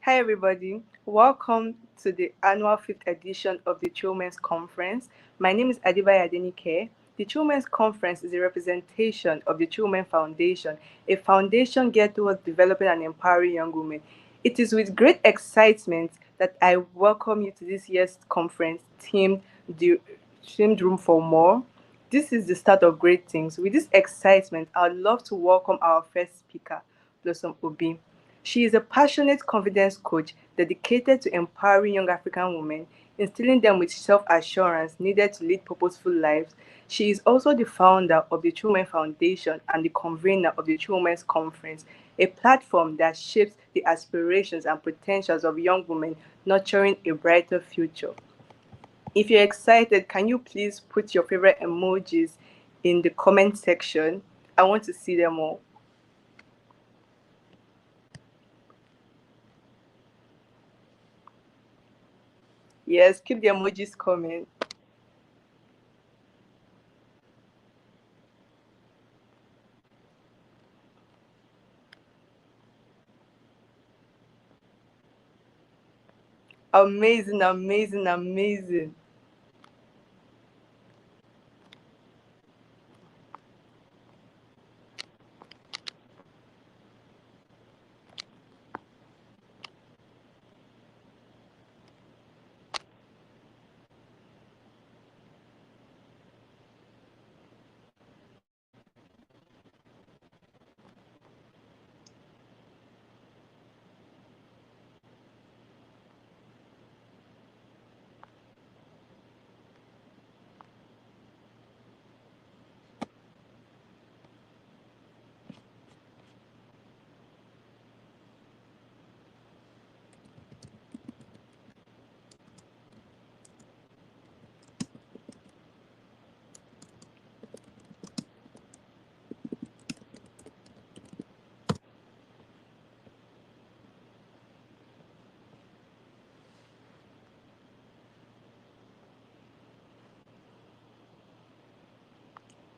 Hi, everybody. Welcome to the annual fifth edition of the Children's Conference. My name is Adibayo Adenike. The Children's Conference is a representation of the Children Foundation, a foundation geared towards developing and empowering young women. It is with great excitement that I welcome you to this year's conference the themed Room for More. This is the start of great things. With this excitement, I would love to welcome our first speaker, Blossom Obi. She is a passionate confidence coach dedicated to empowering young African women, instilling them with self assurance needed to lead purposeful lives. She is also the founder of the Children Foundation and the convener of the Children's Conference, a platform that shapes the aspirations and potentials of young women, nurturing a brighter future. If you're excited, can you please put your favorite emojis in the comment section? I want to see them all. Yes, keep the emojis coming. Amazing, amazing, amazing.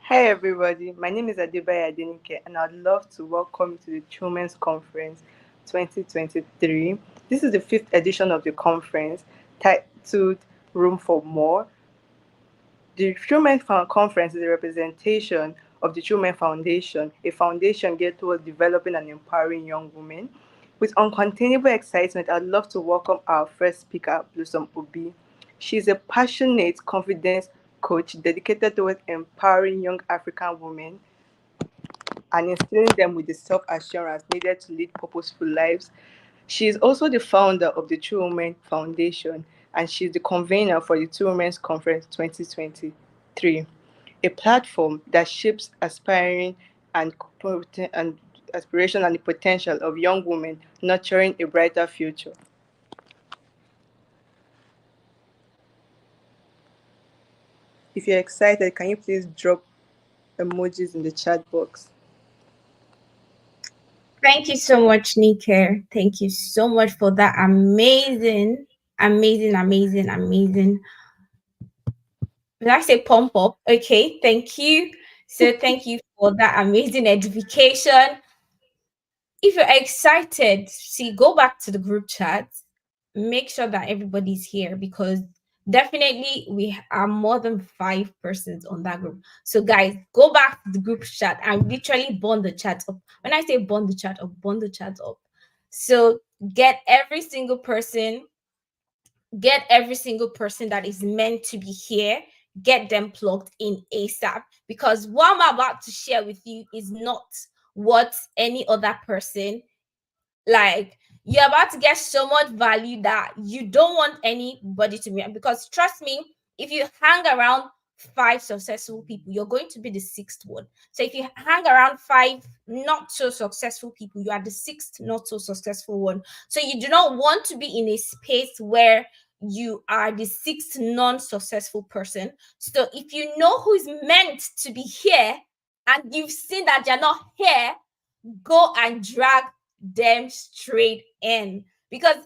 Hi everybody, my name is Adibayo Adenike and I'd love to welcome you to the Children's Conference 2023. This is the fifth edition of the conference titled Room for More. The Children's Conference is a representation of the Children Foundation, a foundation geared towards developing and empowering young women. With uncontainable excitement, I'd love to welcome our first speaker, Blossom Obi. She is a passionate confidence coach dedicated towards empowering young African women and instilling them with the self assurance needed to lead purposeful lives. She is also the founder of the True Women Foundation and she's the convener for the True Women's Conference 2023, a platform that shapes and, and aspiration and the potential of young women, nurturing a brighter future. If you're excited, can you please drop emojis in the chat box? Thank you so much, Nika. Thank you so much for that amazing. Did I say pump up? Okay, thank you. So thank you for that amazing edification. If you're excited, see, go back to the group chat. Make sure that everybody's here because definitely we are more than 5 persons on that group. So guys, go back to the group chat and literally burn the chat up. When I say burn the chat up, burn the chat up. So get every single person that is meant to be here, get them plugged in ASAP because what I'm about to share with you is not what any other person like. You're about to get so much value that you don't want anybody to be, because trust me, if you hang around 5 successful people, you're going to be the sixth one. So if you hang around 5 not so successful people, you are the sixth not so successful one. So you do not want to be in a space where you are the sixth non-successful person. So if you know who is meant to be here and you've seen that they're not here, go and drag them straight in, because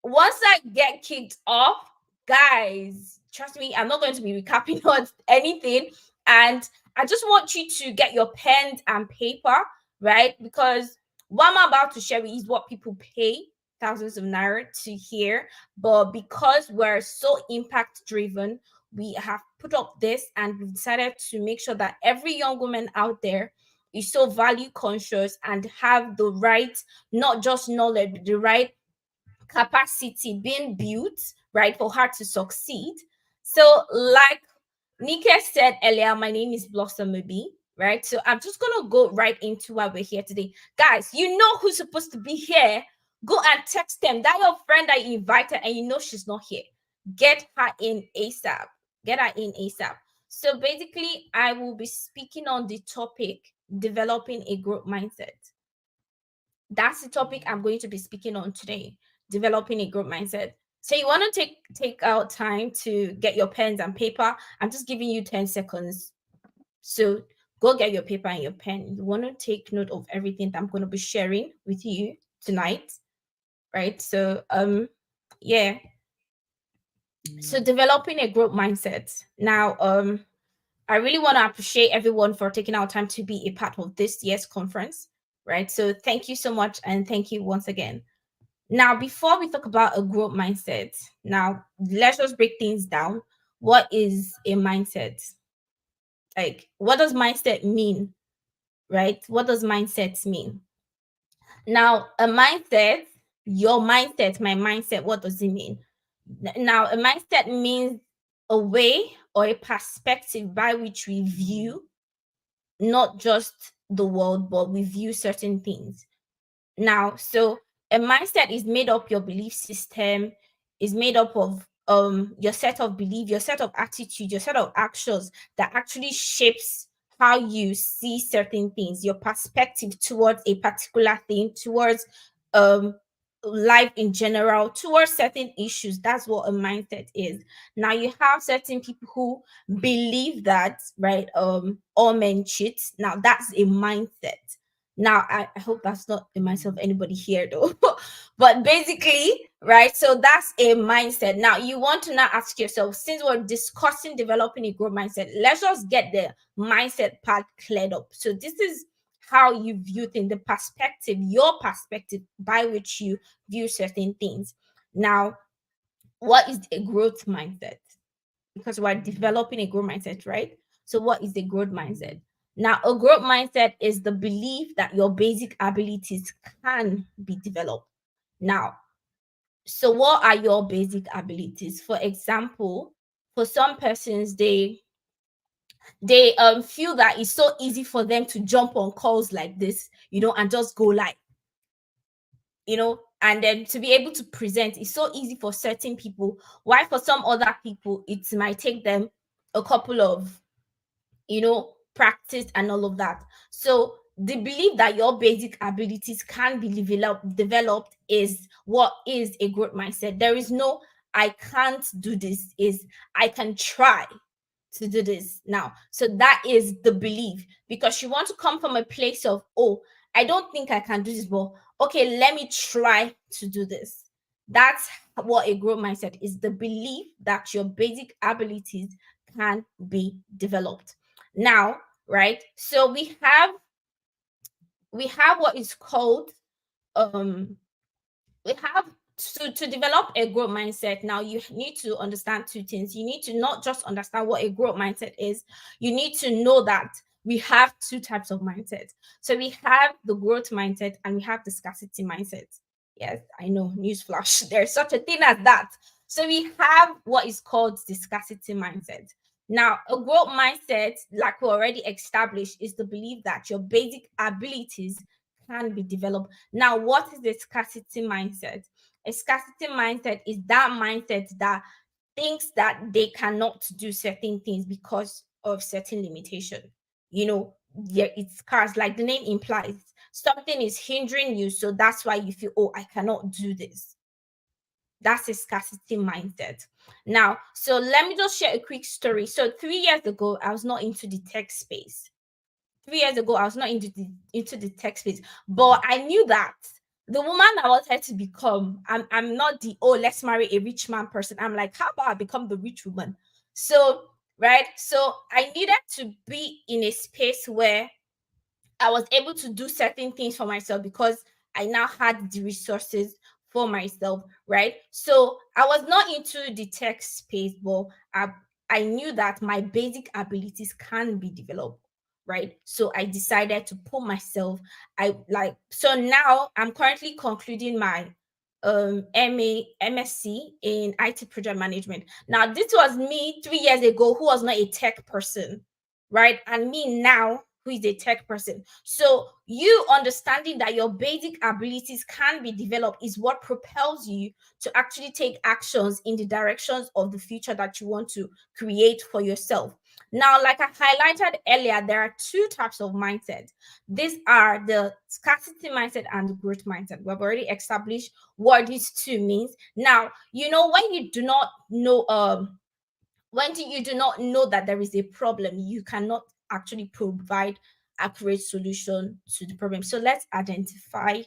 once I get kicked off, guys, trust me, I'm not going to be recapping on anything, and I just want you to get your pens and paper, right? Because what I'm about to share with you is what people pay thousands of naira to here, but because we're so impact driven, we have put up this and we've decided to make sure that every young woman out there is so value conscious and have the right, not just knowledge, the right capacity being built, right, for her to succeed. So, like Nika said earlier, my name is Blossom Obi, right? So, I'm just gonna go right into why we're here today. Guys, you know who's supposed to be here. Go and text them. That your friend that you invited and you know she's not here. Get her in ASAP. Get her in ASAP. So, basically, I will be speaking on the topic developing a growth mindset. That's the topic I'm going to be speaking on today, developing a growth mindset. So you want to take out time to get your pens and paper. I'm just giving you 10 seconds. So go get your paper and your pen. You want to take note of everything that I'm going to be sharing with you tonight, right? So yeah. So developing a growth mindset. Now I really want to appreciate everyone for taking our time to be a part of this year's conference, right? So thank you so much and thank you once again. Now, before we talk about a growth mindset, now let's just break things down. What is a mindset? Like, what does mindset mean? Right? What does mindset mean? Now, a mindset, your mindset, my mindset, what does it mean? Now, a mindset means a way or a perspective by which we view not just the world, but we view certain things. Now, so a mindset is made up your belief system, is made up of your set of belief, your set of attitude, your set of actions that actually shapes how you see certain things, your perspective towards a particular thing, towards um life in general, towards certain issues. That's what a mindset is. Now you have certain people who believe that, right, all men cheat. Now that's a mindset. Now, I hope that's not the mindset of anybody here, though. But basically, right? So that's a mindset. Now, you want to now ask yourself, since we're discussing developing a growth mindset, let's just get the mindset part cleared up. So this is how you view things, the perspective, your perspective by which you view certain things. Now, what is a growth mindset? Because we're developing a growth mindset, right? So, what is the growth mindset? Now, a growth mindset is the belief that your basic abilities can be developed. Now, so what are your basic abilities? For example, for some persons, they feel that it's so easy for them to jump on calls like this, and just go live, and then to be able to present is so easy for certain people. Why for some other people it might take them a couple of practice and all of that. So the belief that your basic abilities can be developed is what is a growth mindset. There is no I can't do this, is I can try to do this now. So that is the belief, because you want to come from a place of, oh, I don't think I can do this, but okay, let me try to do this. That's what a growth mindset is, the belief that your basic abilities can be developed. Now, right? So we have what is called we have to develop a growth mindset. Now you need to understand two things. You need to not just understand what a growth mindset is, you need to know that we have two types of mindset. So we have the growth mindset and we have the scarcity mindset. Yes, I know, newsflash, there's such a thing as that. So we have what is called the scarcity mindset. Now, a growth mindset, like we already established, is the belief that your basic abilities can be developed. Now, what is the scarcity mindset? A scarcity mindset is that mindset that thinks that they cannot do certain things because of certain limitation. Yeah, it's scarce, like the name implies. Something is hindering you, so that's why you feel, oh, I cannot do this. That's a scarcity mindset. Now, so let me just share a quick story. So 3 years ago, I was not into the tech space. 3 years ago, I was not into the tech space, but I knew that the woman I wanted to become, I'm not the, oh, let's marry a rich man person. I'm like, how about I become the rich woman? So, right. So I needed to be in a space where I was able to do certain things for myself, because I now had the resources for myself, right? So I was not into the tech space, but I knew that my basic abilities can be developed, right? So I decided to put myself, I like, so now I'm currently concluding my MSc in IT project management. Now, this was me 3 years ago who was not a tech person, right? And me now who is a tech person. So you understanding that your basic abilities can be developed is what propels you to actually take actions in the directions of the future that you want to create for yourself. Now, like I highlighted earlier, there are two types of mindset. These are the scarcity mindset and the growth mindset. We've already established what these two means. Now, when you do not know you do not know that there is a problem, you cannot actually provide accurate solution to the problem. So let's identify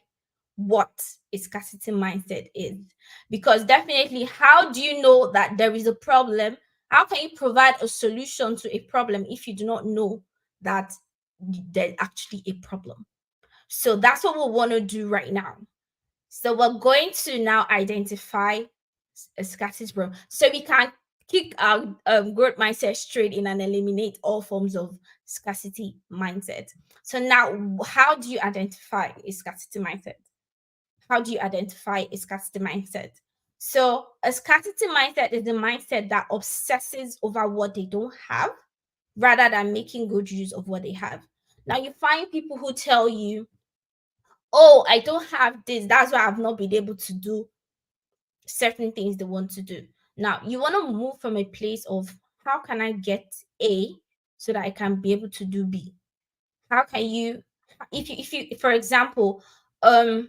what a scarcity mindset is, because definitely, how do you know that there is a problem? How can you provide a solution to a problem if you do not know that there's actually a problem? So that's what we want to do right now. So we're going to now identify a scarcity problem so we can kick our growth mindset straight in and eliminate all forms of scarcity mindset. So now, how do you identify a scarcity mindset? How do you identify a scarcity mindset? So a scarcity mindset is the mindset that obsesses over what they don't have rather than making good use of what they have. Now you find people who tell you, oh, I don't have this, that's why I've not been able to do certain things they want to do. Now you want to move from a place of how can I get A so that I can be able to do B? How can you, if you for example, I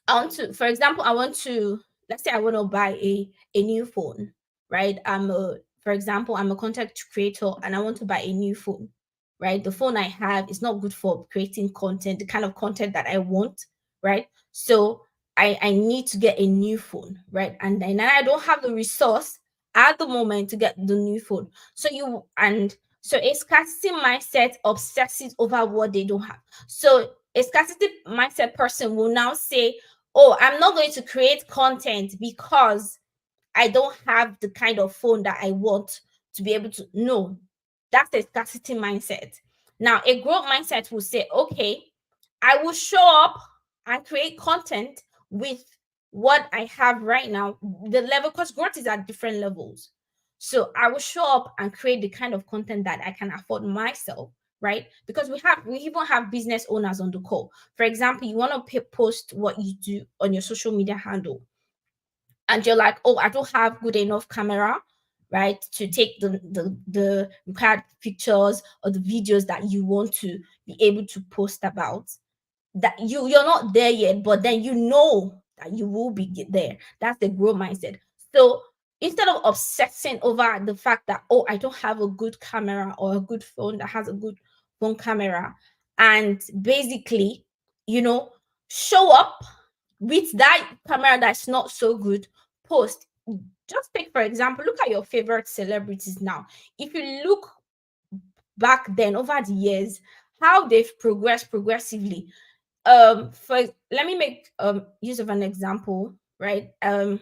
want to, let's say I want to buy a new phone, right? For example, I'm a content creator and I want to buy a new phone, right? The phone I have is not good for creating content, the kind of content that I want, right? So I need to get a new phone, right? And then I don't have the resource at the moment to get the new phone. So a scarcity mindset obsesses over what they don't have. So a scarcity mindset person will now say, oh, I'm not going to create content because I don't have the kind of phone that I want to be able to. No, that's a scarcity mindset. Now, a growth mindset will say, okay, I will show up and create content with what I have right now, the level, because growth is at different levels. So I will show up and create the kind of content that I can afford myself, right? Because we even have business owners on the call. For example, you want to post what you do on your social media handle, and you're like, oh, I don't have good enough camera, right, to take the required pictures or the videos that you want to be able to post about. That you're not there yet, but then you know that you will be there. That's the growth mindset. So instead of obsessing over the fact that, oh, I don't have a good camera or a good phone that has a good phone camera, and basically, you know, show up with that camera that's not so good, post. Just take, for example, look at your favorite celebrities now. If you look back then over the years, how they've progressed progressively. For let me make use of an example, right? Who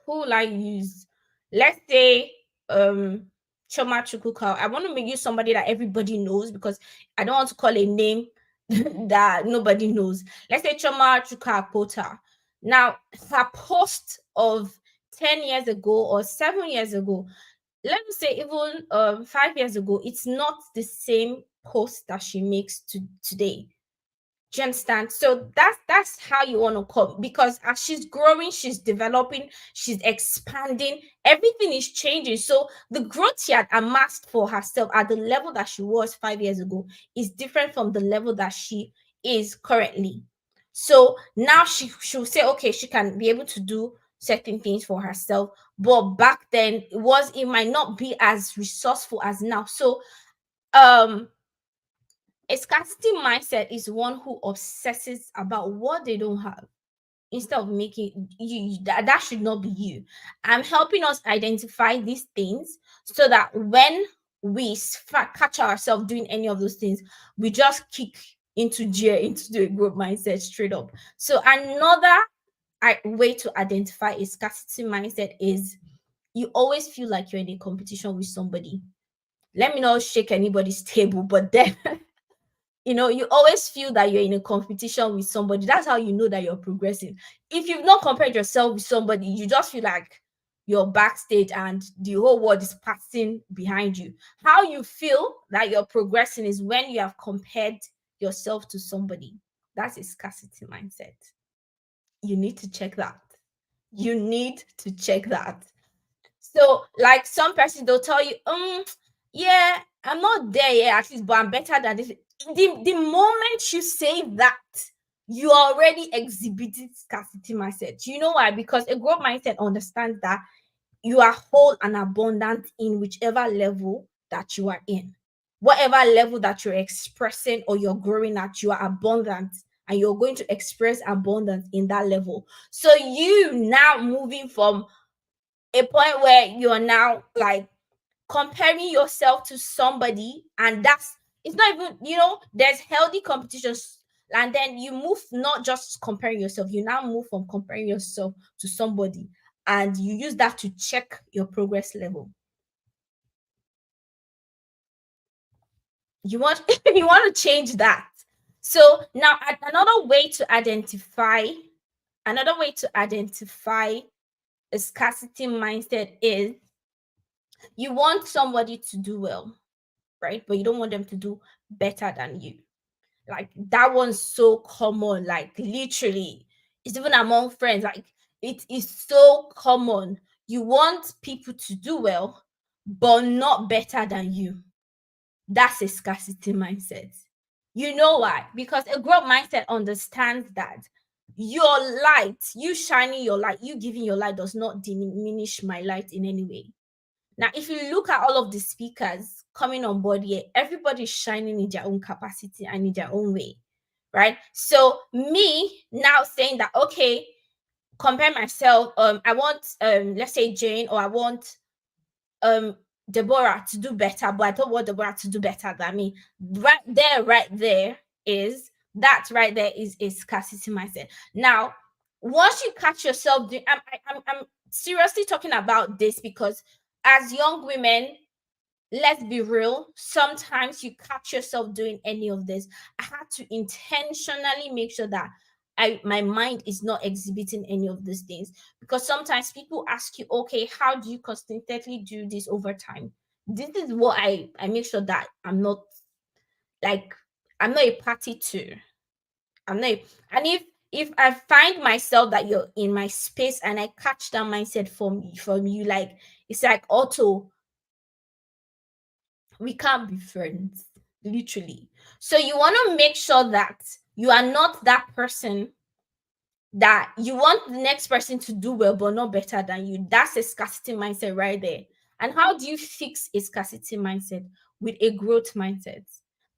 will I use? Let's say Choma Chukuka. I want to make use somebody that everybody knows because I don't want to call a name that nobody knows. Let's say Choma Chuka Pota. Now, her post of 10 years ago or 7 years ago, let me say even 5 years ago, it's not the same post that she makes today. Do you understand? So that's how you want to come, because as she's growing, she's developing, she's expanding, everything is changing. So the growth she had amassed for herself at the level that she was 5 years ago is different from the level that she is currently. So now she'll say, okay, she can be able to do certain things for herself. But back then it might not be as resourceful as now. So um a scarcity mindset is one who obsesses about what they don't have instead of making that should not be you. I'm helping us identify these things so that when we catch ourselves doing any of those things, we just kick into gear into the growth mindset straight up. So another way to identify a scarcity mindset is you always feel like you're in a competition with somebody. Let me not shake anybody's table, but then you always feel that you're in a competition with somebody. That's how you know that you're progressing. If you've not compared yourself with somebody, you just feel like you're backstage and the whole world is passing behind you. How you feel that you're progressing is when you have compared yourself to somebody. That's a scarcity mindset. You need to check that. You need to check that. So, like some person, they'll tell you, yeah, I'm not there yet, at least, but I'm better than this. The moment you say that, you already exhibited scarcity mindset. You know why? Because a growth mindset understands that you are whole and abundant in whichever level that you are in. Whatever level that you're expressing or you're growing at, you are abundant and you're going to express abundance in that level. So you now moving from a point where you're now like comparing yourself to somebody, and that's it's not even, there's healthy competitions, and then you move, not just comparing yourself, you now move from comparing yourself to somebody, and you use that to check your progress level. You want you want to change that. So now another way to identify a scarcity mindset is you want somebody to do well, right? But you don't want them to do better than you. Like that one's so common, like literally, it's even among friends. Like it is so common. You want people to do well, but not better than you. That's a scarcity mindset. You know why? Because a growth mindset understands that your light, you shining your light, you giving your light does not diminish my light in any way. Now, if you look at all of the speakers coming on board here, everybody's shining in their own capacity and in their own way, right? So me now saying that, okay, compare myself, I want let's say Jane, or I want um Deborah to do better, but I don't want Deborah to do better than me. Right there is a scarcity mindset. Now, once you catch yourself doing, I'm seriously talking about this because as young women, let's be real, sometimes you catch yourself doing any of this. I had to intentionally make sure that my mind is not exhibiting any of these things, because sometimes people ask you, okay, how do you consistently do this over time? This is what I make sure that like I'm not a party to. I'm not and if I find myself that you're in my space and I catch that mindset from you, like it's like auto, we can't be friends, literally. So you want to make sure that you are not that person that you want the next person to do well but not better than you. That's a scarcity mindset right there. And how do you fix a scarcity mindset? With a growth mindset.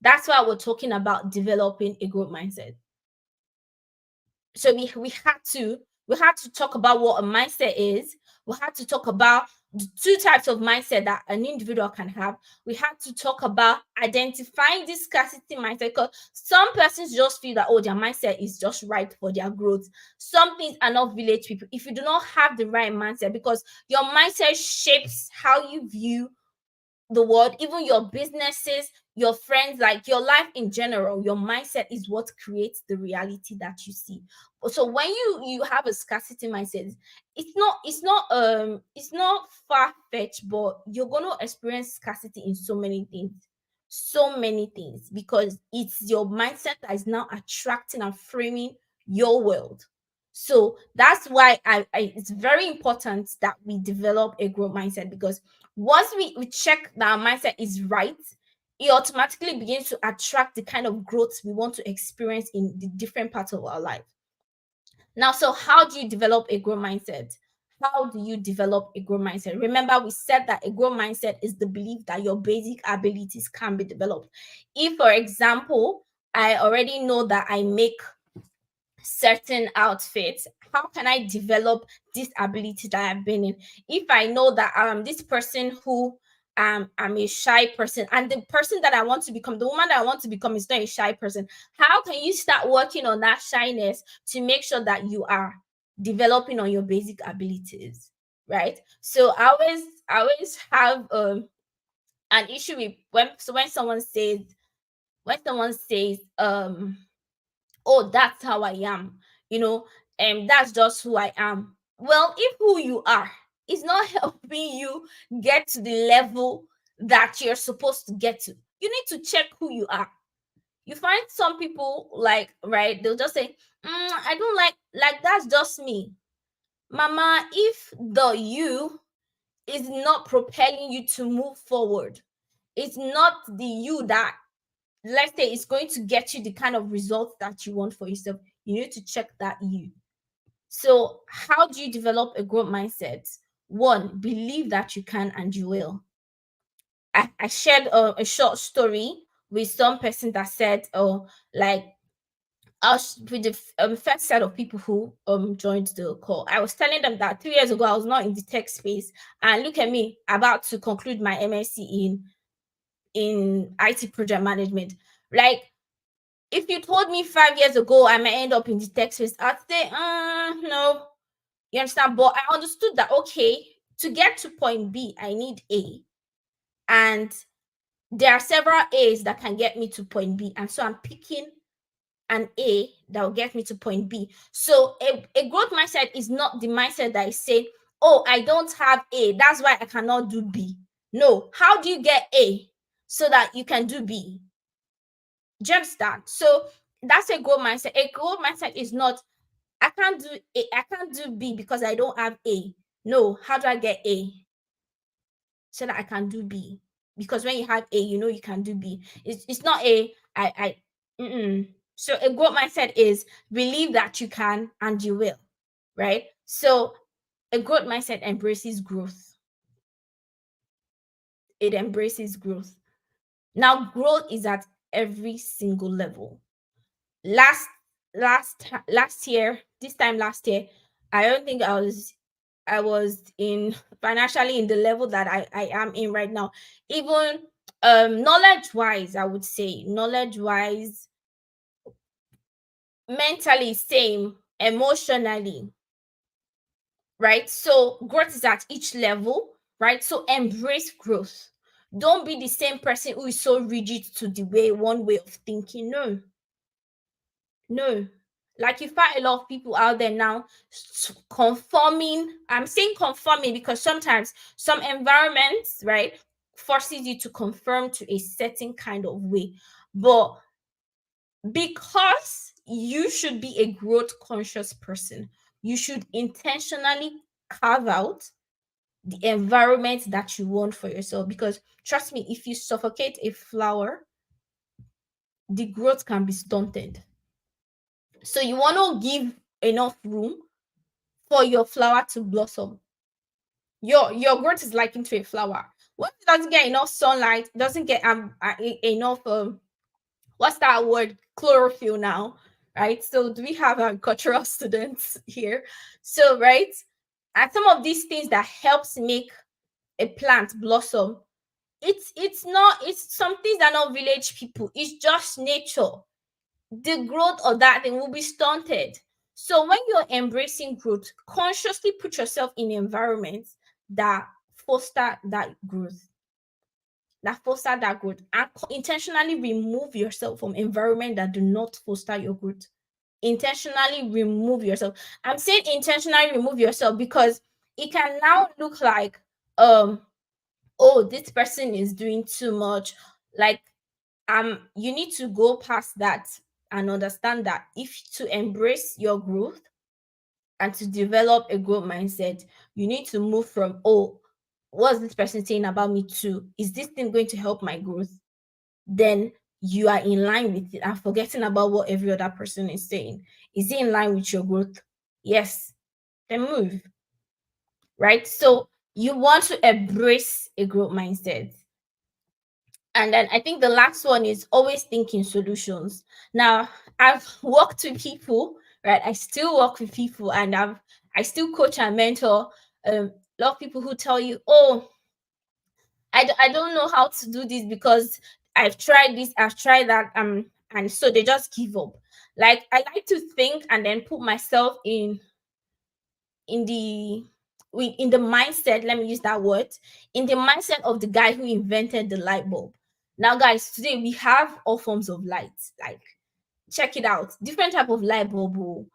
That's why we're talking about developing a growth mindset. So we had to talk about what a mindset is. We had to talk about the two types of mindset that an individual can have. We had to talk about identifying this scarcity mindset, because some persons just feel that, oh, their mindset is just right for their growth. Some things are not village people if you do not have the right mindset, because your mindset shapes how you view the world, even your businesses, your friends, like your life in general. Your mindset is what creates the reality that you see. So when you have a scarcity mindset, it's not far-fetched, but you're going to experience scarcity in so many things, because it's your mindset that is now attracting and framing your world. So that's why it's very important that we develop a growth mindset, because once we check that our mindset is right, it automatically begins to attract the kind of growth we want to experience in the different parts of our life. Now, so how do you develop a growth mindset? How do you develop a growth mindset? Remember, we said that a growth mindset is the belief that your basic abilities can be developed. If, for example, I already know that I make certain outfits, how can I develop this ability that I've been in? If I know that this person who I'm a shy person, and the person that I want to become, the woman that I want to become, is not a shy person, how can you start working on that shyness to make sure that you are developing on your basic abilities, right? So I always have an issue with when someone says oh, that's how I am, you know, and that's just who I am. Well, if who you are is not helping you get to the level that you're supposed to get to, you need to check who you are. You find some people, like, right, they'll just say, I don't like that's just me. Mama, if the you is not propelling you to move forward, it's not the you that, let's say, it's going to get you the kind of results that you want for yourself. You need to check that you. So how do you develop a growth mindset? One, believe that you can and you will. I shared a short story with some person that said, oh, like, I was with the first set of people who joined the call. I was telling them that 3 years ago I was not in the tech space, and look at me, about to conclude my MSc in IT project management. Like, if you told me 5 years ago I might end up in the tech space, I'd say, no. You understand? But I understood that, okay, to get to point B, I need A. And there are several A's that can get me to point B. And so I'm picking an A that will get me to point B. So a growth mindset is not the mindset that is saying, oh, I don't have A, that's why I cannot do B. No, how do you get A so that you can do B? Do you understand? So that's a growth mindset. A growth mindset is not, I can't do A, I can't do B because I don't have A. No, how do I get A so that I can do B? Because when you have A, you know you can do B. It's not a I mm-mm. So a growth mindset is believe that you can and you will, right? So a growth mindset embraces growth. It embraces growth. Now, growth is at every single level. Last last year, this time last year, I don't think I was in financially in the level that I am in right now. Even knowledge wise, I would say knowledge wise, mentally same, emotionally, right? So growth is at each level, right? So embrace growth. Don't be the same person who is so rigid to the way one way of thinking. No, no. Like, you find a lot of people out there now conforming. I'm saying conforming because sometimes some environments, right, forces you to conform to a certain kind of way. But because you should be a growth conscious person, you should intentionally carve out the environment that you want for yourself. Because trust me, if you suffocate a flower, the growth can be stunted. So you want to give enough room for your flower to blossom. Your growth is likened to a flower. When it doesn't get enough sunlight, doesn't get enough what's that word, chlorophyll now, right? So do we have cultural students here? So, right, and some of these things that helps make a plant blossom, it's not, it's some things that are not village people, it's just nature. The growth of that thing will be stunted. So when you're embracing growth, consciously put yourself in environments that foster that growth, and intentionally remove yourself from environment that do not foster your growth. Intentionally remove yourself. I'm saying intentionally remove yourself because it can now look like, oh, this person is doing too much. Like, you need to go past that and understand that if to embrace your growth and to develop a growth mindset, you need to move from, oh, what's this person saying about me, to, is this thing going to help my growth? Then you are in line with it and forgetting about what every other person is saying. Is it in line with your growth? Yes. Then move. Right? So you want to embrace a growth mindset. And then I think the last one is always thinking solutions. Now, I've worked with people, right? I still work with people, and I still coach and mentor a lot of people who tell you, oh, I don't know how to do this because I've tried this, I've tried that, and so they just give up. Like, I like to think and then put myself in in the in the mindset, let me use that word, in the mindset of the guy who invented the light bulb. Now, guys, today we have all forms of lights. Like, check it out, different type of light bulb. Oh,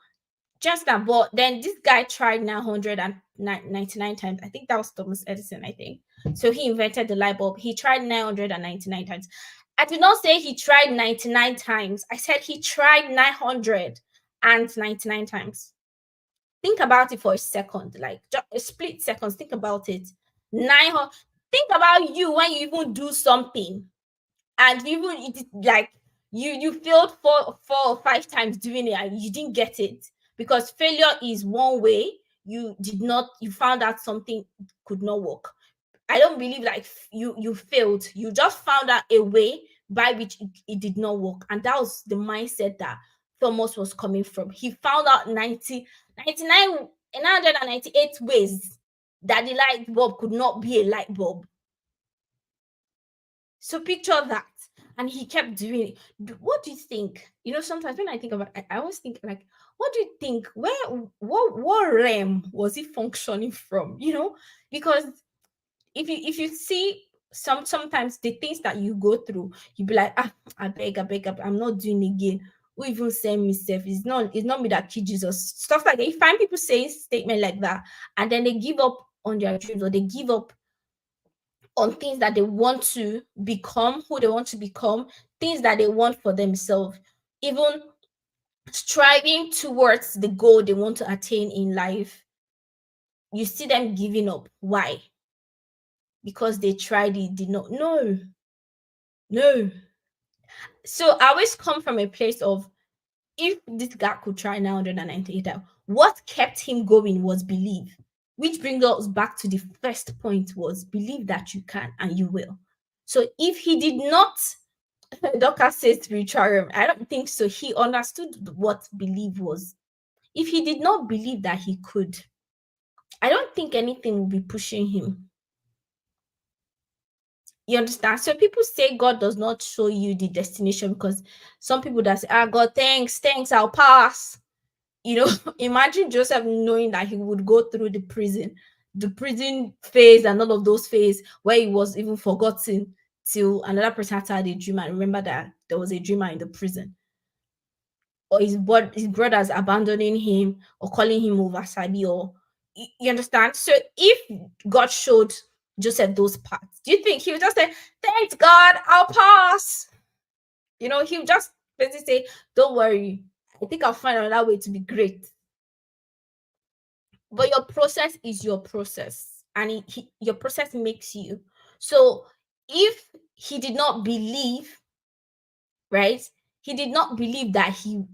just that. But then this guy tried 999 times. I think that was Thomas Edison, I think. So he invented the light bulb. He tried 999 times. I did not say he tried 99 times. I said he tried 999 times. Think about it for a second, like just a split seconds. Think about it. 900. Think about you when you even do something, and even it, like you failed four or five times doing it, and you didn't get it, because failure is one way. You found out something could not work. I don't believe like you failed. You just found out a way by which it did not work. And that was the mindset that Thomas was coming from. He found out 998 ways that the light bulb could not be a light bulb. So picture that. And he kept doing it. What do you think? Sometimes when I think about it, I always think like, what do you think? What realm was he functioning from? Because if you see sometimes the things that you go through, you be like, I beg, I'm not doing it again. Who even send me self? It's not me that killed Jesus. Stuff like that. You find people saying statement like that, and then they give up on their dreams, or they give up on things that they want to become, who they want to become, things that they want for themselves, even striving towards the goal they want to attain in life. You see them giving up. Why? Because they tried it, did not. No. So I always come from a place of, if this guy could try 998 times, what kept him going was belief. Which brings us back to the first point, was believe that you can and you will. So if he did not, Doctor says spiritual, I don't think so. He understood what belief was. If he did not believe that he could, I don't think anything will be pushing him. You understand? So people say God does not show you the destination, because some people that say, God, thanks, I'll pass. Imagine Joseph knowing that he would go through the prison phase and all of those phases where he was even forgotten, till another person had a dream and remember that there was a dreamer in the prison, or his brothers abandoning him or calling him oversabi, or you understand? So if God showed Joseph those parts, do you think he would just say, thanks God, I'll pass? He would just basically say, don't worry, I think I'll find another way to be great. But your process is your process, and your process makes you. So if he did not believe, right, he did not believe that he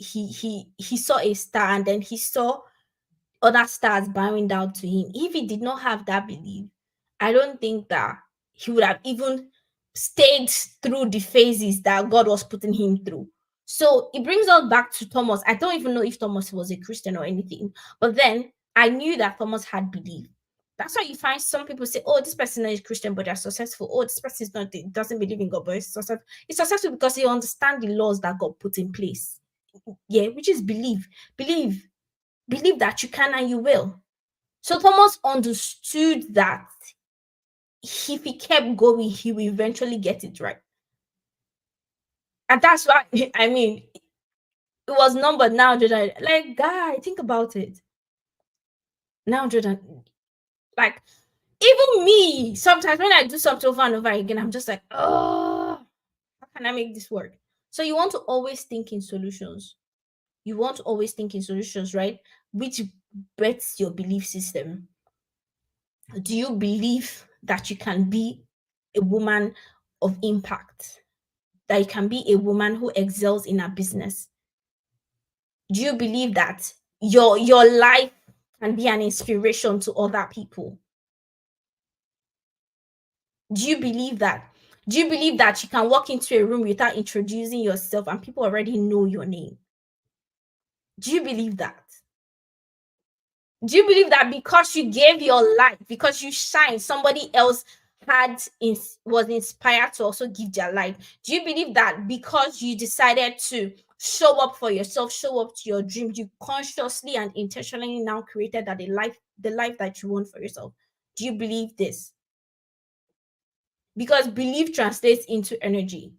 saw a star, and then he saw other stars bowing down to him. If he did not have that belief, I don't think that he would have even stayed through the phases that God was putting him through. So it brings us back to Thomas. I don't even know if Thomas was a Christian or anything, but then I knew that Thomas had belief. That's why you find some people say, oh, this person is Christian, but they're successful. Oh, this person is not, doesn't believe in God, but it's successful. It's successful because they understand the laws that God put in place. Yeah, which is believe. Believe that you can and you will. So Thomas understood that if he kept going, he will eventually get it right. And that's why, I mean, it was numbered 900. Like, guy, think about it. 900. Like, even me, sometimes when I do something over and over again, I'm just like, oh, how can I make this work? So you want to always think in solutions. Right? Which bets your belief system. Do you believe that you can be a woman of impact? That you can be a woman who excels in her business? Do you believe that your life can be an inspiration to other people? Do you believe that? Do you believe that you can walk into a room without introducing yourself and people already know your name? Do you believe that? Do you believe that because you gave your life, because you shine, somebody else was inspired to also give their life? Do you believe that because you decided to show up for yourself, show up to your dreams. You consciously and intentionally now created that the life that you want for yourself. Do you believe this? Because belief translates into energy.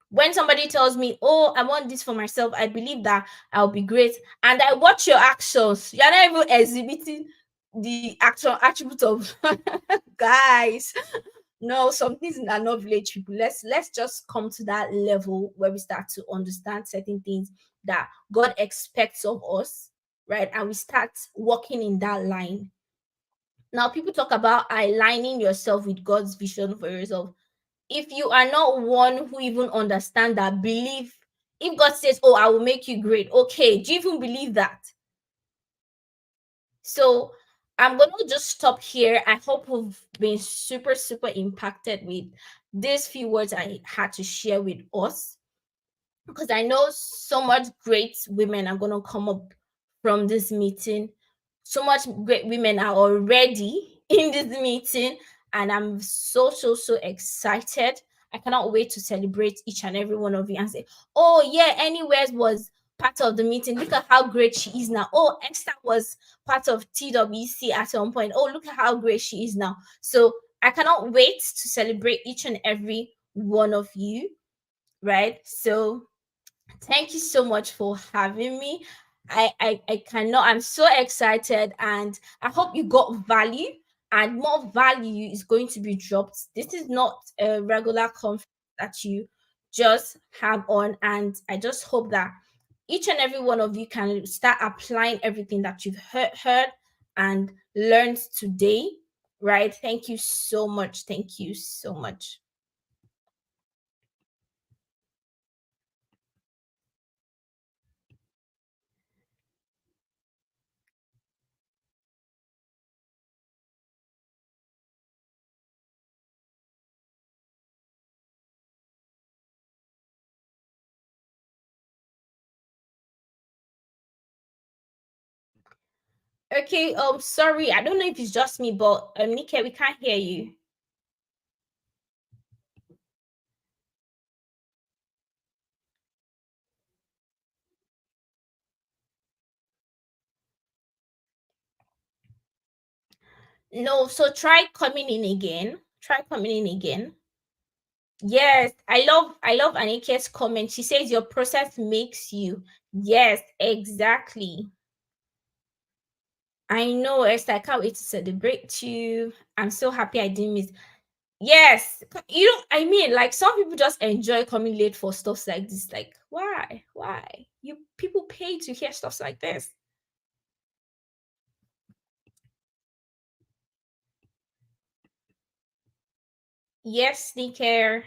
When somebody tells me, "Oh, I want this for myself," I believe that I'll be great, and I watch your actions. You're not even exhibiting the actual attribute of guys. No, some things are not village people. Let's just come to that level where we start to understand certain things that God expects of us, right? And we start walking in that line. Now, people talk about aligning yourself with God's vision for yourself. If you are not one who even understand that, believe, if God says, "Oh, I will make you great," okay, do you even believe that? So I'm gonna just stop here. I hope we've been super, super impacted with these few words I had to share with us, because I know so much great women are gonna come up from this meeting. So much great women are already in this meeting, and I'm so, so, so excited. I cannot wait to celebrate each and every one of you and say, "Oh yeah, Anywhere was part of the meeting. Look at how great she is now. Oh, Esther was part of TWC at some point. Oh, look at how great she is now." So I cannot wait to celebrate each and every one of you, right? So thank you so much for having me. I cannot, I'm so excited, and I hope you got value, and more value is going to be dropped. This is not a regular conference that you just have on, and I just hope that each and every one of you can start applying everything that you've heard and learned today, right? Thank you so much. Thank you so much. Okay, sorry, I don't know if it's just me, but Nike, we can't hear you. No, so try coming in again. Try coming in again. Yes, I love Anike's comment. She says your process makes you. Yes, exactly. I know, Esther. I can't wait to celebrate you. I'm so happy I didn't miss. Yes, I mean, like some people just enjoy coming late for stuff like this. Like, why? Why? You people pay to hear stuff like this. Yes, sneaker.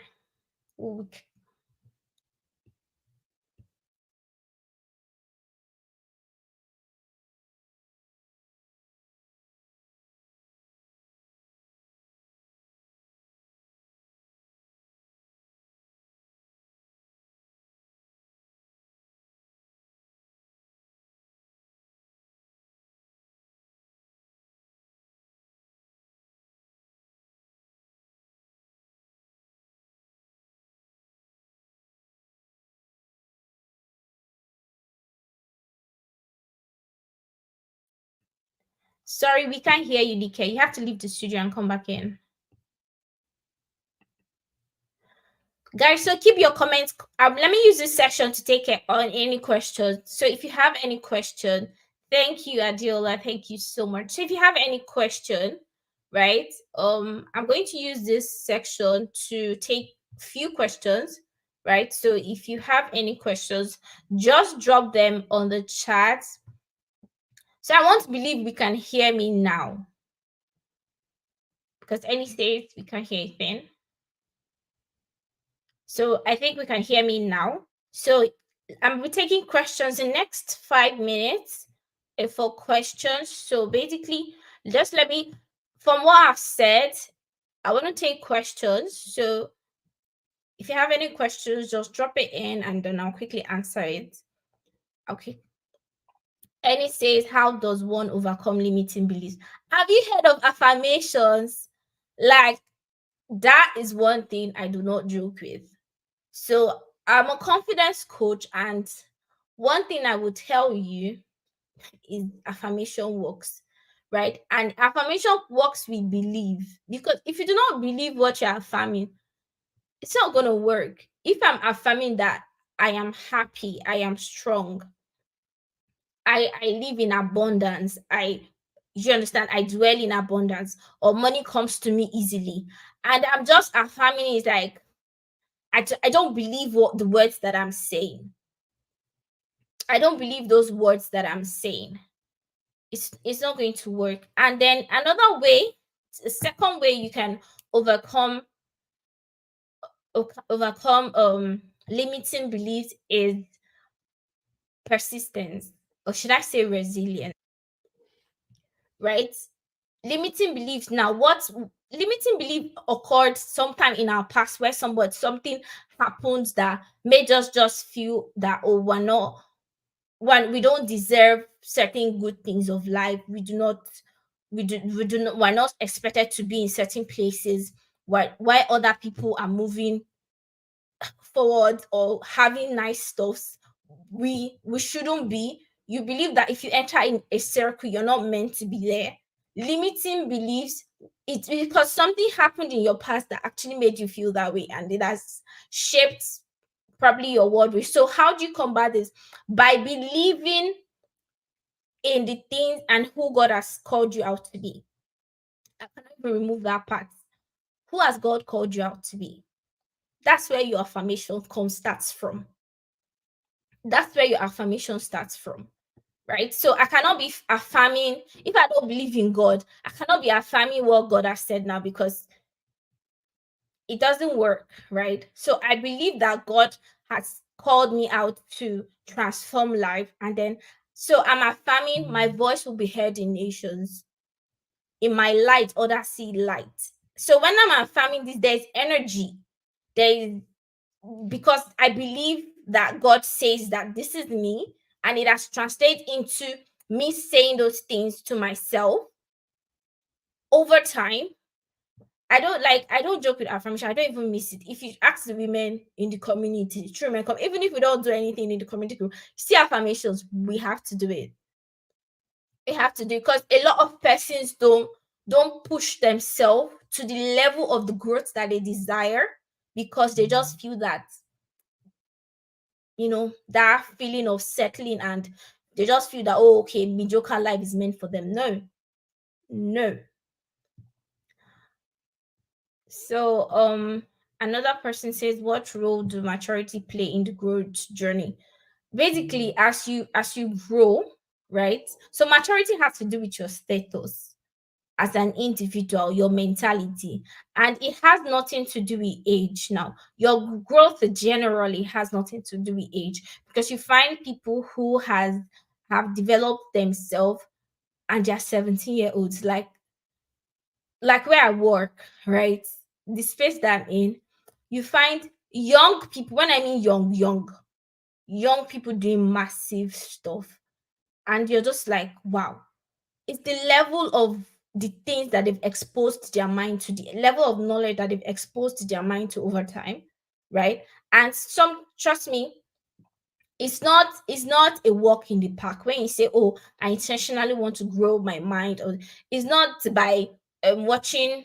Sorry, we can't hear you, DK. You have to leave the studio and come back in. Guys, so keep your comments. Let me use this session to take it on any questions. So if you have any question, thank you, Adiola. Thank you so much. So if you have any question, right? I'm going to use this section to take few questions, right? So if you have any questions, just drop them on the chat. So I want to believe we can hear me now, because any states we can't hear anything. So I think we can hear me now. So I'm be taking questions in next 5 minutes for questions. So basically, just let me, from what I've said, I want to take questions. So if you have any questions, just drop it in and then I'll quickly answer it. Okay. And it says, how does one overcome limiting beliefs? Have you heard of affirmations? Like, that is one thing I do not joke with. So I'm a confidence coach, and One thing I would tell you is affirmation works, right? And affirmation works with belief, because if you do not believe what you're affirming, it's not going to work. If I'm affirming that I am happy, I am strong, I live in abundance, you understand, I dwell in abundance, or money comes to me easily, and I'm just affirming, it's like I don't believe what the words that I'm saying. I don't believe those words that I'm saying. It's not going to work. And then another way, the second way you can overcome overcome limiting beliefs is persistence, or should I say resilience, right? Limiting beliefs, now what limiting belief occurred sometime in our past, where something happened that made us just feel that, oh, we're not one, we don't deserve certain good things of life. We do not we're not expected to be in certain places, why other people are moving forward or having nice stuffs, we shouldn't be. You believe that if you enter in a circle, you're not meant to be there. Limiting beliefs, it's because something happened in your past that actually made you feel that way, and it has shaped probably your worldview. So how do you combat this? By believing in the things and who God has called you out to be. I cannot even remove that part. Who has God called you out to be? That's where your affirmation starts from. That's where your affirmation starts from, right? So I cannot be affirming, if I don't believe in God, I cannot be affirming what God has said now, because it doesn't work, right? So I believe that God has called me out to transform life, and then so I'm affirming my voice will be heard in nations. In my light, others see light. So when I'm affirming this, there's energy. There is, because I believe that God says that this is me, and it has translated into me saying those things to myself over time. I don't joke with affirmation. I don't even miss it. If you ask the women in the community, true men come, even if we don't do anything in the community group, see affirmations, we have to do it. We have to do it, because a lot of persons don't push themselves to the level of the growth that they desire, because they just feel that, that feeling of settling, and they just feel that, oh, okay, mediocre life is meant for them. No, no. So another person says, what role do maturity play in the growth journey? Basically, as you grow, right? So maturity has to do with your status as an individual, your mentality, and it has nothing to do with age. Now, your growth generally has nothing to do with age, because you find people who have developed themselves, and they're 17-year olds, like where I work, right? The space that I'm in, you find young people. When I mean young people doing massive stuff, and you're just like, wow. It's the level of the things that they've exposed their mind to, the level of knowledge that they've exposed their mind to over time, right? And some, trust me, it's not a walk in the park when you say, oh, I intentionally want to grow my mind, or it's not by watching,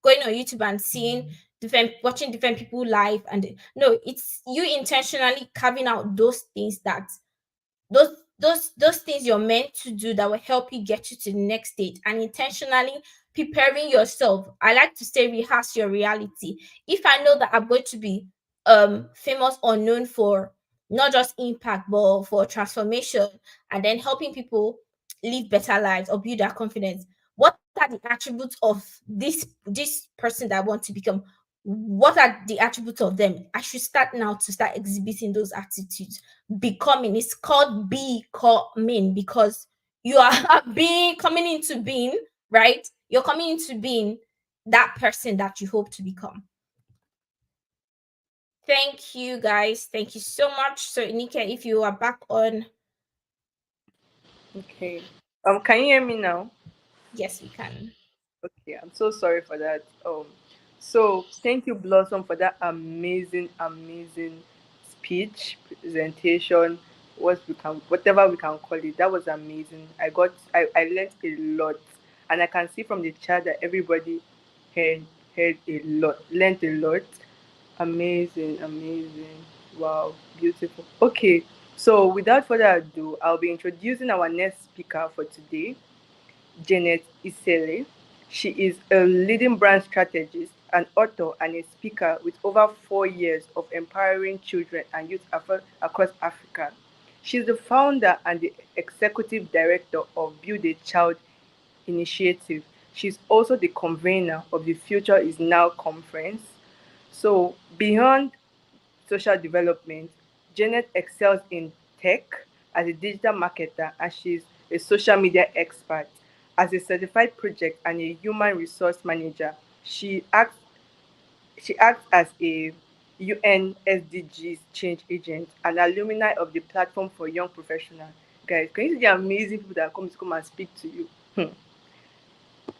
going on YouTube and seeing watching different people live, and no, it's you intentionally carving out those things, that those things you're meant to do, that will help you get you to the next stage, and intentionally preparing yourself. I like to say, rehearse your reality. If I know that I'm going to be famous or known for not just impact, but for transformation, and then helping people live better lives or build their confidence, what are the attributes of this person that I want to become? What are the attributes of them? I should start now to start exhibiting those attitudes. Becoming, it's called becoming, because you are being, coming into being, right? You're coming into being that person that you hope to become. Thank you, guys. Thank you so much. So Nika, if you are back on, Okay. Can you hear me now? yes, we can. Okay, I'm so sorry for that. So thank you, Blossom, for that amazing, amazing speech presentation. whatever we can call it. That was amazing. I learned a lot, and I can see from the chat that everybody heard heard a lot, learned a lot. Amazing, amazing. Wow, beautiful. Okay, so without further ado, I'll be introducing our next speaker for today, Janet Isele. She is a leading brand strategist, an author, and a speaker with over 4 years of empowering children and youth across Africa. She's the founder and the executive director of Build a Child Initiative. She's also the convener of the Future is Now conference. So, beyond social development, Janet excels in tech as a digital marketer, and she's a social media expert. As a certified project and a human resource manager, she acts as a UN SDGs change agent and alumni of the platform for young professionals. Guys, can you see the amazing people that come and speak to you?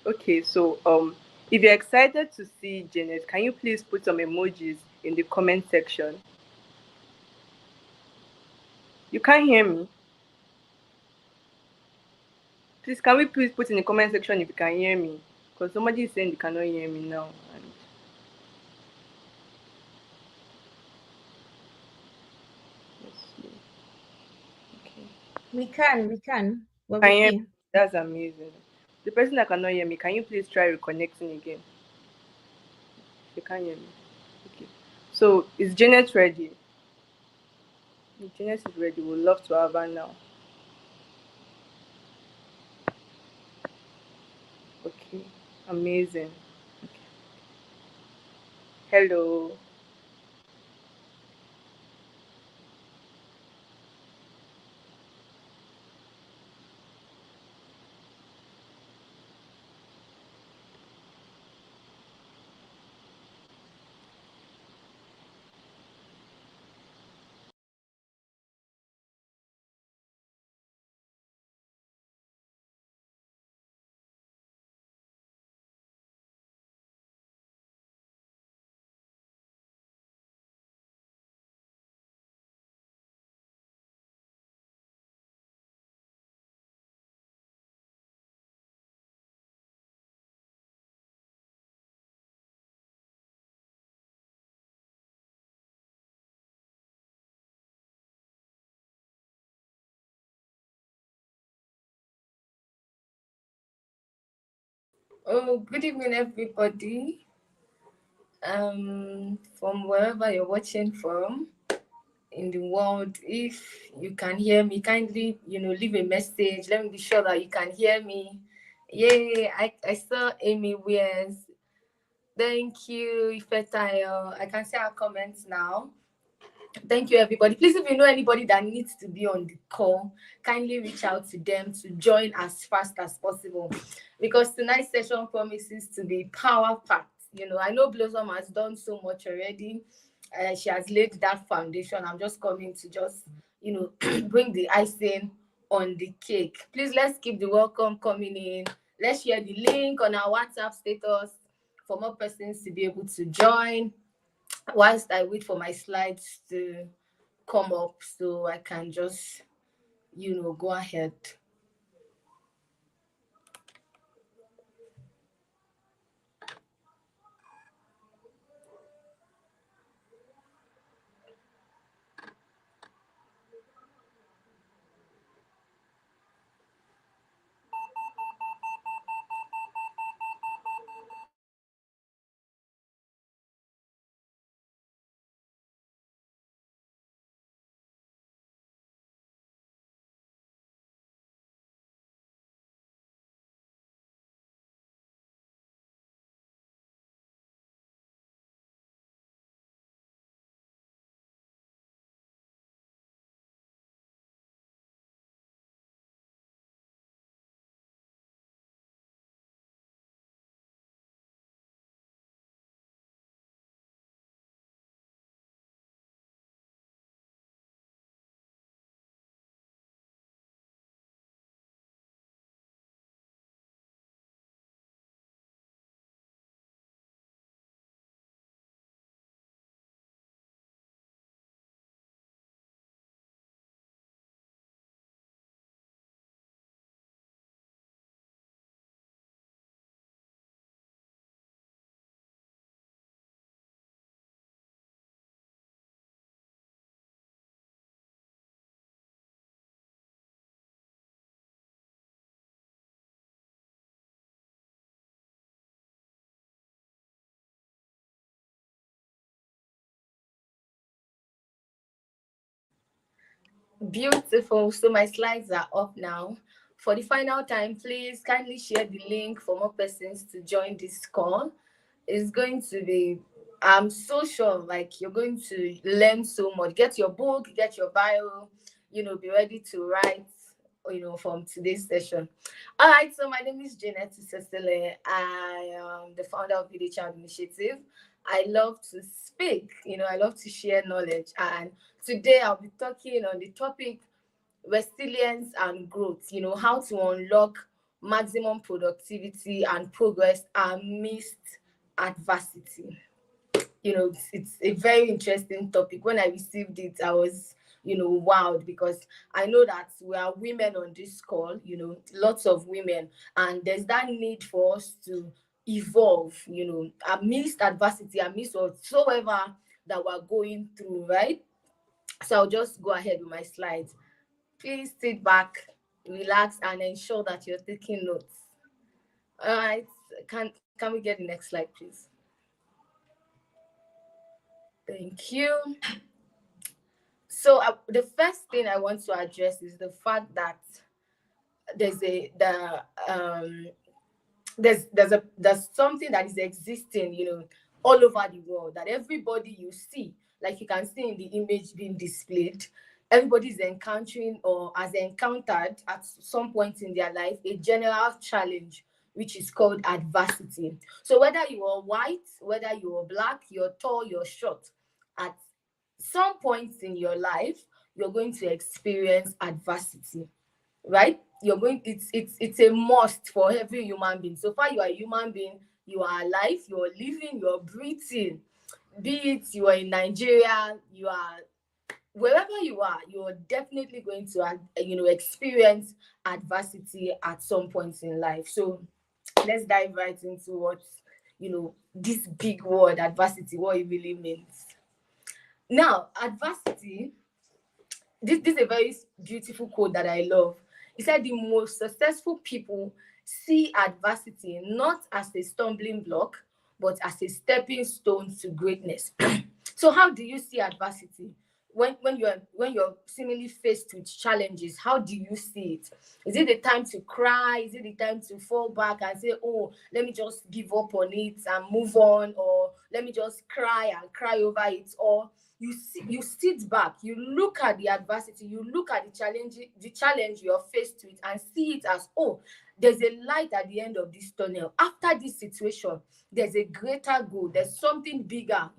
Okay, so if you're excited to see Janet, can you please put some emojis in the comment section? You can't hear me. Please, can we please put in the comment section if you can hear me? Because somebody is saying they cannot hear me now. And let's see. Okay. We can. We're Can with you hear me? you. That's amazing. The person that cannot hear me, can you please try reconnecting again? If you can't hear me. Okay. So is Janet ready? If Janet is ready, we'd love to have her now. Okay. Amazing. Okay. Hello. Oh, good evening, everybody. From wherever you're watching from in the world, if you can hear me, kindly, leave a message. Let me be sure that you can hear me. Yay! I saw Amy Wears. Thank you, Ifetayo. I can see our comments now. Thank you, everybody. Please, if you know anybody that needs to be on the call, kindly reach out to them to join as fast as possible because tonight's session promises to be power packed. I know Blossom has done so much already. She has laid that foundation. I'm just coming to bring the icing on the cake. Please, let's keep the welcome coming in. Let's share the link on our WhatsApp status for more persons to be able to join whilst I wait for my slides to come up so I can just, go ahead. Beautiful. So my slides are up now. For the final time, please kindly share the link for more persons to join this call. It's going to be, I'm so sure, like you're going to learn so much. Get your book, get your bio, be ready to write, from today's session. All right, so my name is Janet Isesele. I am the founder of Village Child Initiative. I love to speak, I love to share knowledge. And today I'll be talking on the topic resilience and growth, how to unlock maximum productivity and progress amidst adversity. It's a very interesting topic. When I received it, I was, wowed, because I know that we are women on this call, lots of women, and there's that need for us to evolve, amidst adversity, amidst whatsoever that we're going through, right? So I'll just go ahead with my slides. Please sit back, relax, and ensure that you're taking notes. All right, can we get the next slide, please? Thank you. So the first thing I want to address is the fact that there's a the there's something that is existing, all over the world, that everybody you see, like you can see in the image being displayed, everybody is encountering or has encountered at some point in their life a general challenge, which is called adversity. So whether you are white, whether you are black, you're tall, you're short, at some points in your life, you're going to experience adversity, right? You're going, it's a must for every human being. So far, you are a human being, you are alive, you're living, you're breathing. Be it you are in Nigeria, you are wherever you are, you're definitely going to experience adversity at some point in life. So let's dive right into what this big word adversity, what it really means. Now, adversity, this is a very beautiful quote that I love. He said, the most successful people see adversity not as a stumbling block, but as a stepping stone to greatness. So how do you see adversity? When you're seemingly faced with challenges, how do you see it? Is it the time to cry? Is it the time to fall back and say, oh, let me just give up on it and move on, or let me just cry and cry over it? Or you sit back, you look at the adversity, you look at the challenge you're faced with, and see it as, oh, there's a light at the end of this tunnel. After this situation, there's a greater goal, there's something bigger,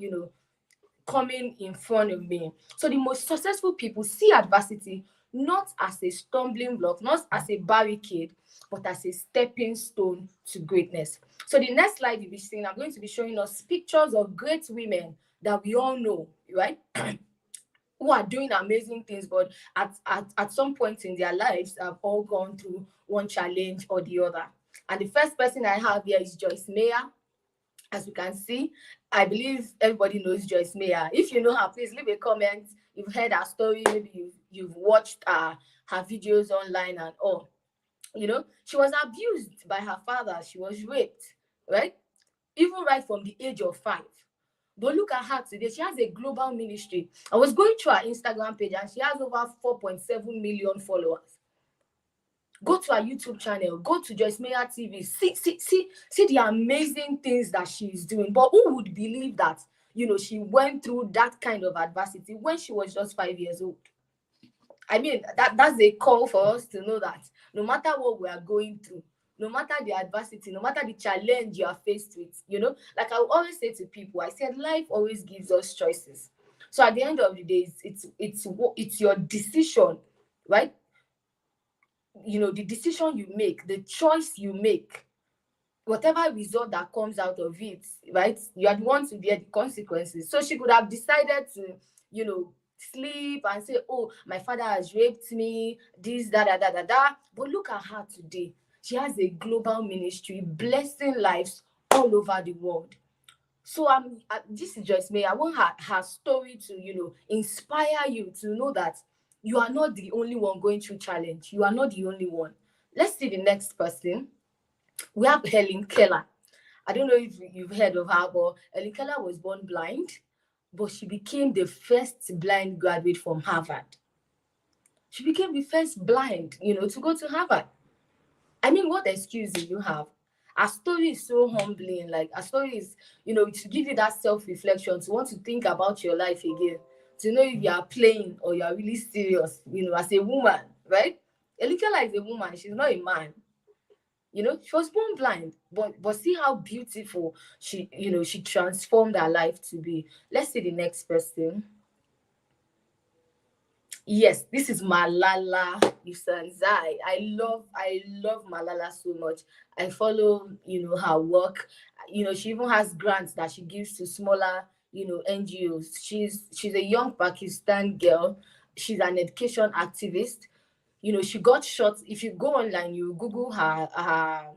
coming in front of me. So the most successful people see adversity not as a stumbling block, not as a barricade, but as a stepping stone to greatness. So the next slide you'll be seeing, I'm going to be showing us pictures of great women that we all know, right? Who are doing amazing things, but at some point in their lives have all gone through one challenge or the other. And the first person I have here is Joyce Meyer. As you can see, I believe everybody knows Joyce Meyer. If you know her, please leave a comment. You've heard her story, maybe you've watched her videos online and all. She was abused by her father. She was raped, right? Even right from the age of 5. But look at her today. She has a global ministry. I was going through her Instagram page and she has over 4.7 million followers. Go to her YouTube channel, go to Joyce Meyer TV, see the amazing things that she is doing. But who would believe that, she went through that kind of adversity when she was just 5 years old? I mean, that's a call for us to know that no matter what we are going through, no matter the adversity, no matter the challenge you are faced with, like I always say to people, I said life always gives us choices. So at the end of the day, it's your decision, right? The decision you make, the choice you make, whatever result that comes out of it, right? You are the one to bear the consequences. So she could have decided to, sleep and say, oh, my father has raped me, this, da. But look at her today. She has a global ministry, blessing lives all over the world. So this is just me. I want her story to, inspire you to know that you are not the only one going through challenge. You are not the only one. Let's see the next person. We have Helen Keller. I don't know if you've heard of her, but Helen Keller was born blind, but she became the first blind graduate from Harvard. She became the first blind, to go to Harvard. I mean, what excuse do you have? Our story is so humbling. Like, our story is, to give you that self-reflection, to want to think about your life again, to know if you are playing or you are really serious, as a woman, right? Elika is a woman. She's not a man. She was born blind, but see how beautiful she transformed her life to be. Let's see the next person. Yes, this is Malala Yousafzai. I love Malala so much. I follow, her work. She even has grants that she gives to smaller, NGOs. She's a young Pakistan girl. She's an education activist. She got shot. If you go online, you Google her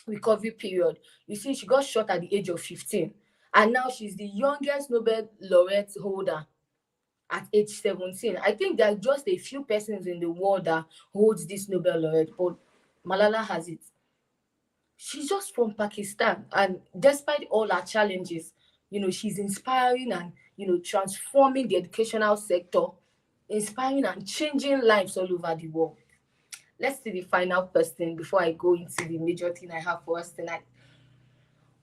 recovery period. You see, she got shot at the age of 15, and now she's the youngest Nobel laureate holder at age 17. I think there are just a few persons in the world that holds this Nobel laureate, but Malala has it. She's just from Pakistan, and despite all her challenges, she's inspiring and transforming the educational sector, inspiring and changing lives all over the world. Let's see the final person before I go into the major thing I have for us tonight.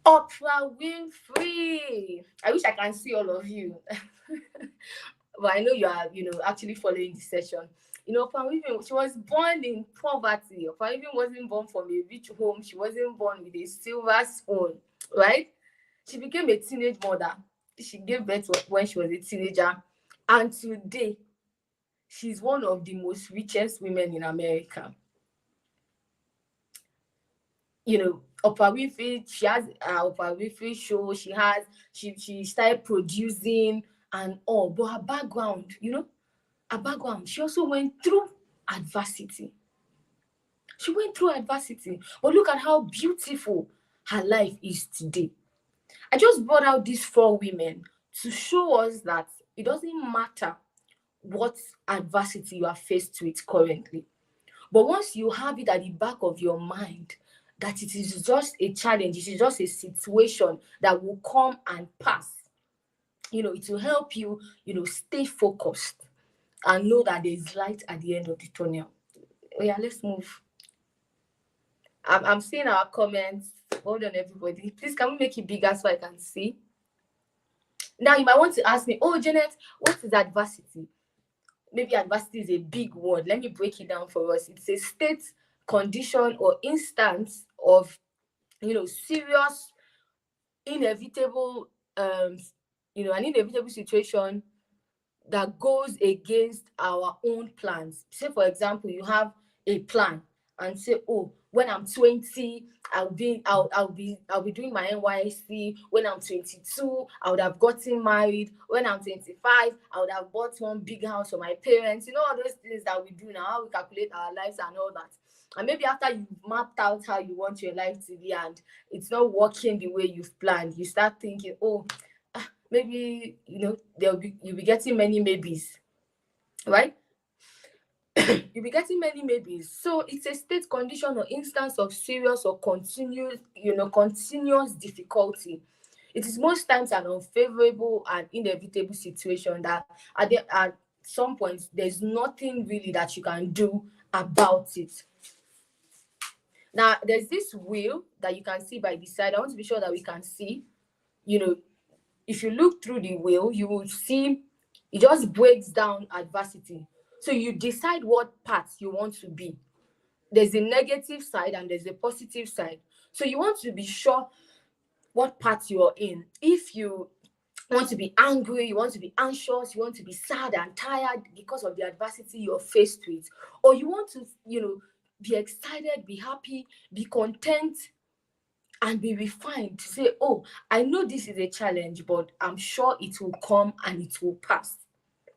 Oprah Winfrey. I wish I can see all of you. But I know you are, actually following the session. Oprah Winfrey, she was born in poverty. Oprah Winfrey wasn't born from a rich home. She wasn't born with a silver spoon, right? She became a teenage mother. She gave birth when she was a teenager. And today, she's one of the most richest women in America. Oprah Winfrey, she has Oprah Winfrey show. She started producing and all, but her background, she also went through adversity. But look at how beautiful her life is today. I just brought out these 4 women to show us that it doesn't matter what adversity you are faced with currently. But once you have it at the back of your mind, that it is just a challenge, it is just a situation that will come and pass, it will help you, stay focused and know that there is light at the end of the tunnel. Oh yeah, let's move. I'm seeing our comments. Hold on, everybody. Please, can we make it bigger so I can see? Now, you might want to ask me, oh, Janet, what is adversity? Maybe adversity is a big word. Let me break it down for us. It's a state, condition, or instance of, serious, inevitable, an inevitable situation that goes against our own plans. Say, for example, you have a plan and say, oh, when I'm 20, I'll be doing my NYC. When I'm 22, I would have gotten married. When I'm 25, I would have bought one big house for my parents. All those things that we do now, how we calculate our lives and all that. And maybe after you've mapped out how you want your life to be and it's not working the way you've planned, you start thinking, oh, maybe you'll be getting many maybes, right? You'll be getting many maybes. So it's a state, condition, or instance of serious or continuous difficulty. It is most times an unfavorable and inevitable situation that at some point there's nothing really that you can do about it. Now there's this wheel that you can see by the side. I want to be sure that we can see. If you look through the wheel, you will see it just breaks down adversity. So you decide what path you want to be. There's a negative side and there's a positive side. So you want to be sure what path you're in. If you want to be angry, you want to be anxious, you want to be sad and tired because of the adversity you're faced with, or you want to, be excited, be happy, be content, and be refined to say, oh, I know this is a challenge, but I'm sure it will come and it will pass,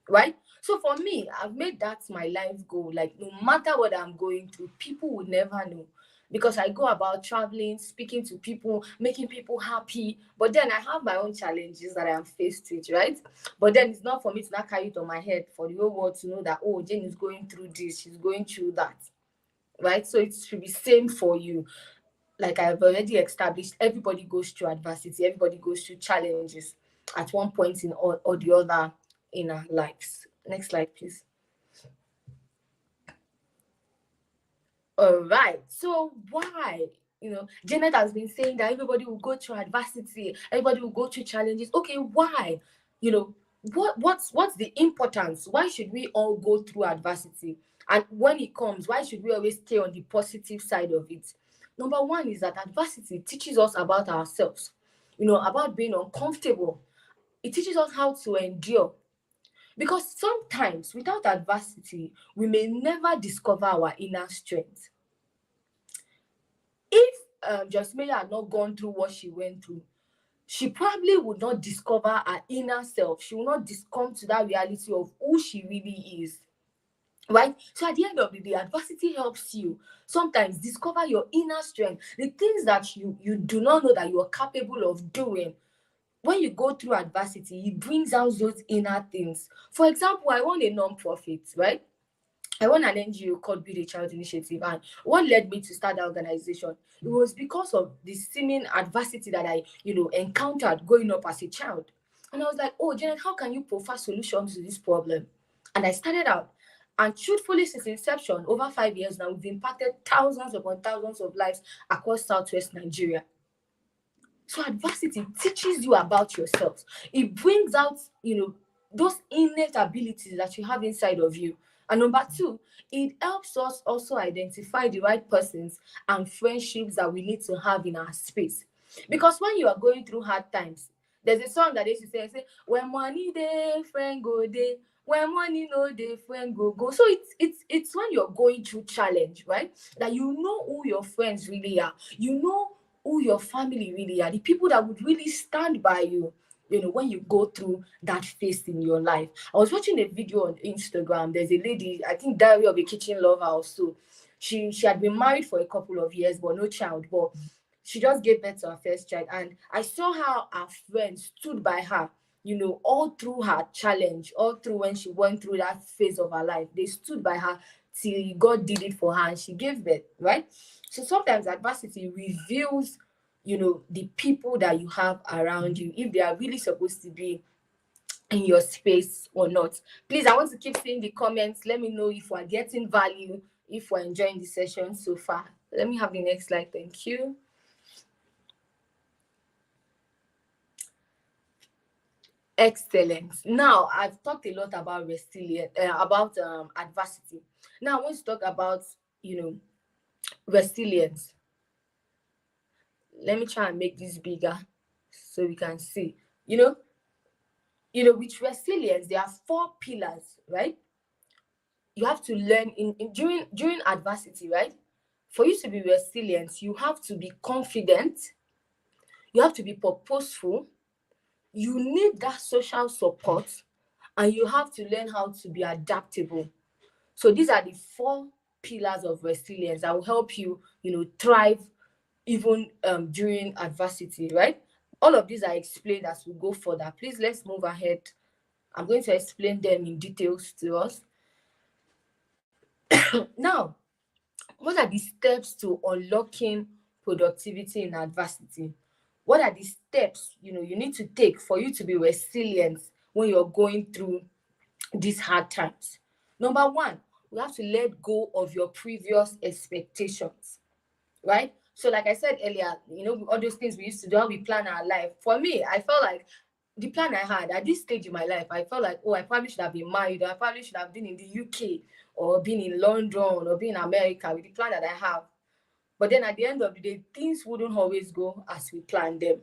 right? So for me, I've made that my life goal. Like, no matter what I'm going through, people will never know, because I go about traveling, speaking to people, making people happy. But then I have my own challenges that I am faced with, right? But then it's not for me to not carry it on my head for the whole world to know that, oh, Jane is going through this, she's going through that, right? So it should be same for you. Like I've already established, everybody goes through adversity, everybody goes through challenges at one point or the other in our lives. Next slide, please. All right. So why? Janet has been saying that everybody will go through adversity, everybody will go through challenges. Okay, why? You know, what's the importance? Why should we all go through adversity? And when it comes, why should we always stay on the positive side of it? Number one is that adversity teaches us about ourselves, about being uncomfortable. It teaches us how to endure. Because sometimes without adversity, we may never discover our inner strength. If Josmeya had not gone through what she went through, she probably would not discover her inner self. She will not come to that reality of who she really is. Right? So at the end of the day, adversity helps you sometimes discover your inner strength, the things that you do not know that you are capable of doing. When you go through adversity, it brings out those inner things. For example, I run a non-profit, right? I run an NGO called Be the Child Initiative, and what led me to start that organization, it was because of the seeming adversity that I, encountered growing up as a child. And I was like, oh, Janet, how can you provide solutions to this problem? And I started out. And truthfully, since inception, over 5 years now, we've impacted thousands upon thousands of lives across Southwest Nigeria. So adversity teaches you about yourself. It brings out, those innate abilities that you have inside of you. And number two, it helps us also identify the right persons and friendships that we need to have in our space. Because when you are going through hard times, there's a song that they used to say, when money dey, friend go dey. When money no dey, friend go. So it's when you're going through challenge, right? That you know who your friends really are. You know who your family really are, the people that would really stand by you, when you go through that phase in your life. I was watching a video on Instagram. There's a lady, I think Diary of a Kitchen Lover also. She had been married for a couple of years, but no child. But she just gave birth to her first child. And I saw how her friends stood by her, all through her challenge, all through when she went through that phase of her life. They stood by her till God did it for her and she gave birth, right? So sometimes adversity reveals, the people that you have around you, if they are really supposed to be in your space or not. Please, I want to keep seeing the comments. Let me know if we're getting value, if we're enjoying the session so far. Let me have the next slide. Thank you. Excellent. Now, I've talked a lot about resilience, about adversity. Now, I want to talk about, resilience. Let me try and make this bigger so we can see. With resilience, there are 4 pillars, right? You have to learn during adversity, right? For you to be resilient, you have to be confident, you have to be purposeful, you need that social support, and you have to learn how to be adaptable. So these are the 4 pillars of resilience that will help you, thrive even during adversity, right? All of these are explained as we go further. Please, let's move ahead. I'm going to explain them in details to us. Now, what are the steps to unlocking productivity in adversity? What are the steps you need to take for you to be resilient when you're going through these hard times? Number one, we have to let go of your previous expectations, right? So like I said earlier, all those things we used to do, how we plan our life. For me, I felt like the plan I had at this stage in my life, I felt like, oh, I probably should have been married, or I probably should have been in the UK, or been in London, or been in America with the plan that I have. But then at the end of the day, things wouldn't always go as we planned them.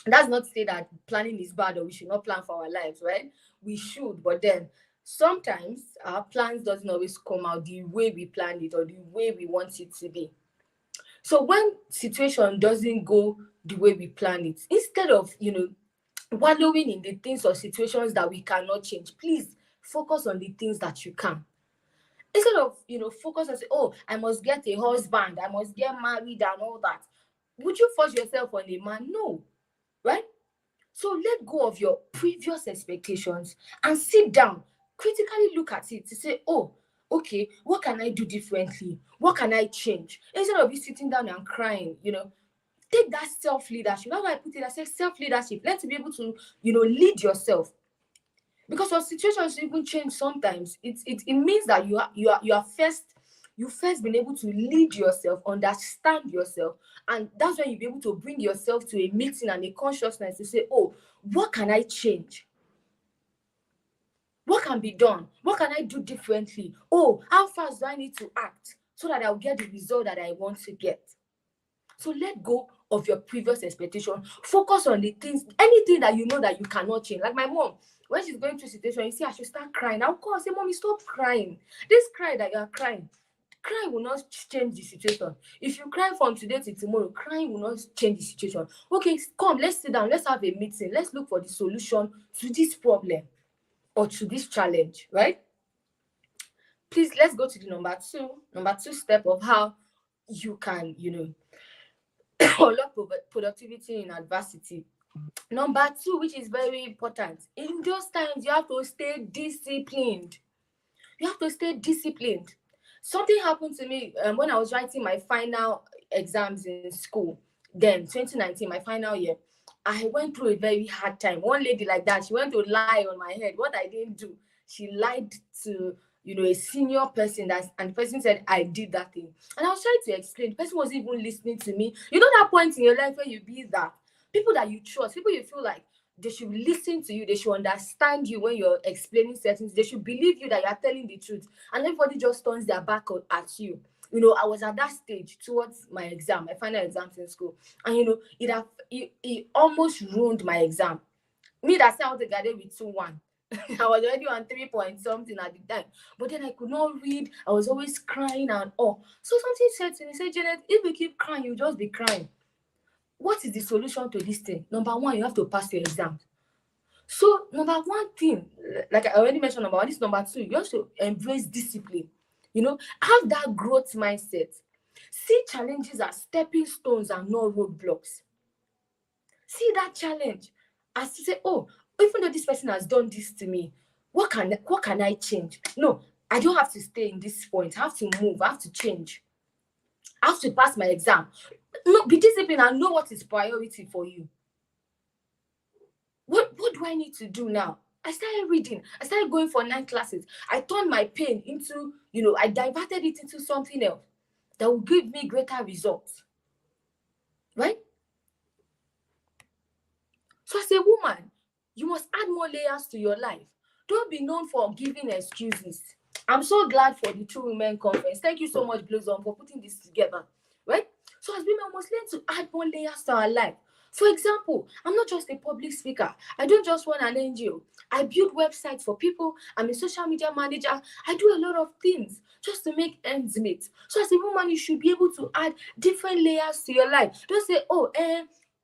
That's not to say that planning is bad or we should not plan for our lives, right? We should, but then sometimes our plans doesn't always come out the way we planned it or the way we want it to be. So when situation doesn't go the way we plan it, instead of wallowing in the things or situations that we cannot change, please focus on the things that you can. Instead of focus and say, oh, I must get a husband, I must get married and all that. Would you force yourself on a man? No, right? So let go of your previous expectations and sit down, critically look at it to say, oh, okay, what can I do differently? What can I change? Instead of you sitting down and crying, take that self-leadership. That's why I put it, I say self-leadership. Let's be able to, lead yourself. Because your situations even change sometimes. It means that you are first, you first been able to lead yourself, understand yourself, and that's when you'll be able to bring yourself to a meeting and a consciousness to say, oh, what can I change? What can be done? What can I do differently? Oh, how fast do I need to act so that I'll get the result that I want to get? So let go of your previous expectation. Focus on the things, anything that you know that you cannot change. Like my mom, when she's going through a situation, you see her, she start crying. I'll call and say, Mommy, stop crying. This cry that you are crying, crying will not change the situation. If you cry from today to tomorrow, crying will not change the situation. Okay, come, let's sit down. Let's have a meeting. Let's look for the solution to this problem or to this challenge, right? Please, let's go to the number two step of how you can, unlock productivity in adversity. Number two, which is very important, in those times, you have to stay disciplined. You have to stay disciplined. Something happened to me when I was writing my final exams in school. Then, 2019, my final year, I went through a very hard time. One lady like that, she went to lie on my head. What I didn't do, she lied to a senior person, and the person said I did that thing. And I was trying to explain. The person wasn't even listening to me. You know that point in your life where you be that people that you trust, people you feel like they should listen to you, they should understand you when you're explaining certain things, they should believe you that you are telling the truth, and everybody just turns their back at you. I was at that stage towards my exam, my final exams in school, and it almost ruined my exam. Me that said I want to graduate with 2-1. I was already on 3 point something at the time, but then I could not read. I was always crying and all. So something said to me, say, Janet, if you keep crying, you'll just be crying. What is the solution to this thing? Number one, you have to pass your exams. So number one thing, like I already mentioned, number one, this number two, you have to embrace discipline. Have that growth mindset. See challenges as stepping stones and not roadblocks. See that challenge as to say, oh, even though this person has done this to me, what can I change? No, I don't have to stay in this point. I have to move. I have to change. I have to pass my exam. No, be disciplined and know what is priority for you. What do I need to do now? I started reading. I started going for 9 classes. I turned my pain into, I diverted it into something else that will give me greater results. Right? So as a woman, you must add more layers to your life. Don't be known for giving excuses. I'm so glad for the True Women Conference. Thank you so much, Blossom, for putting this together. Right? So as women, we must learn to add more layers to our life. For example, I'm not just a public speaker. I don't just run an NGO. I build websites for people. I'm a social media manager. I do a lot of things just to make ends meet. So as a woman, you should be able to add different layers to your life. Don't say, oh,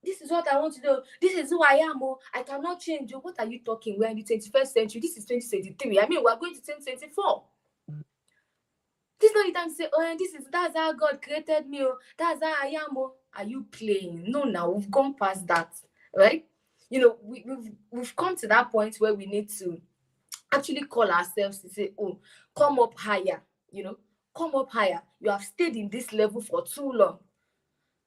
this is what I want to do. This is who I am. Oh, I cannot change. Oh, what are you talking? We're in the 21st century. This is 2023. I mean, we're going to 2024. This is not the time to say, oh, that's how God created me. Oh, that's how I am. Oh, are you playing? No, now we've gone past that, right? We've come to that point where we need to actually call ourselves to say, oh, come up higher. Come up higher. You have stayed in this level for too long.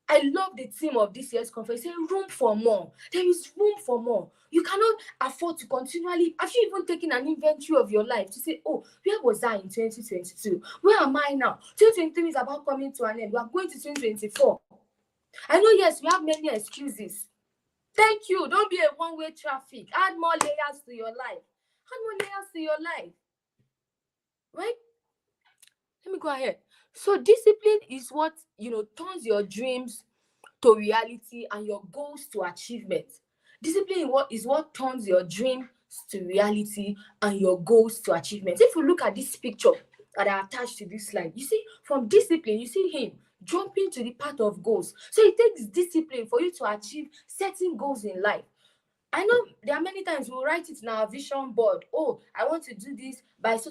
I love the theme of this year's conference, saying room for more. There is room for more. You cannot afford to continually, have you even taken an inventory of your life to say, oh, where was I in 2022? Where am I now? 2023 is about coming to an end. We are going to 2024. I know, yes, we have many excuses. Thank you. Don't be a one-way traffic. Add more layers to your life. Add more layers to your life. Right? Let me go ahead. So discipline is what, turns your dreams to reality and your goals to achievement. Discipline is what turns your dreams to reality and your goals to achievement. If you look at this picture that I attached to this slide, you see from discipline, you see him jumping to the path of goals. So it takes discipline for you to achieve certain goals in life. I know there are many times we'll write it in our vision board. Oh, I want to do this by so.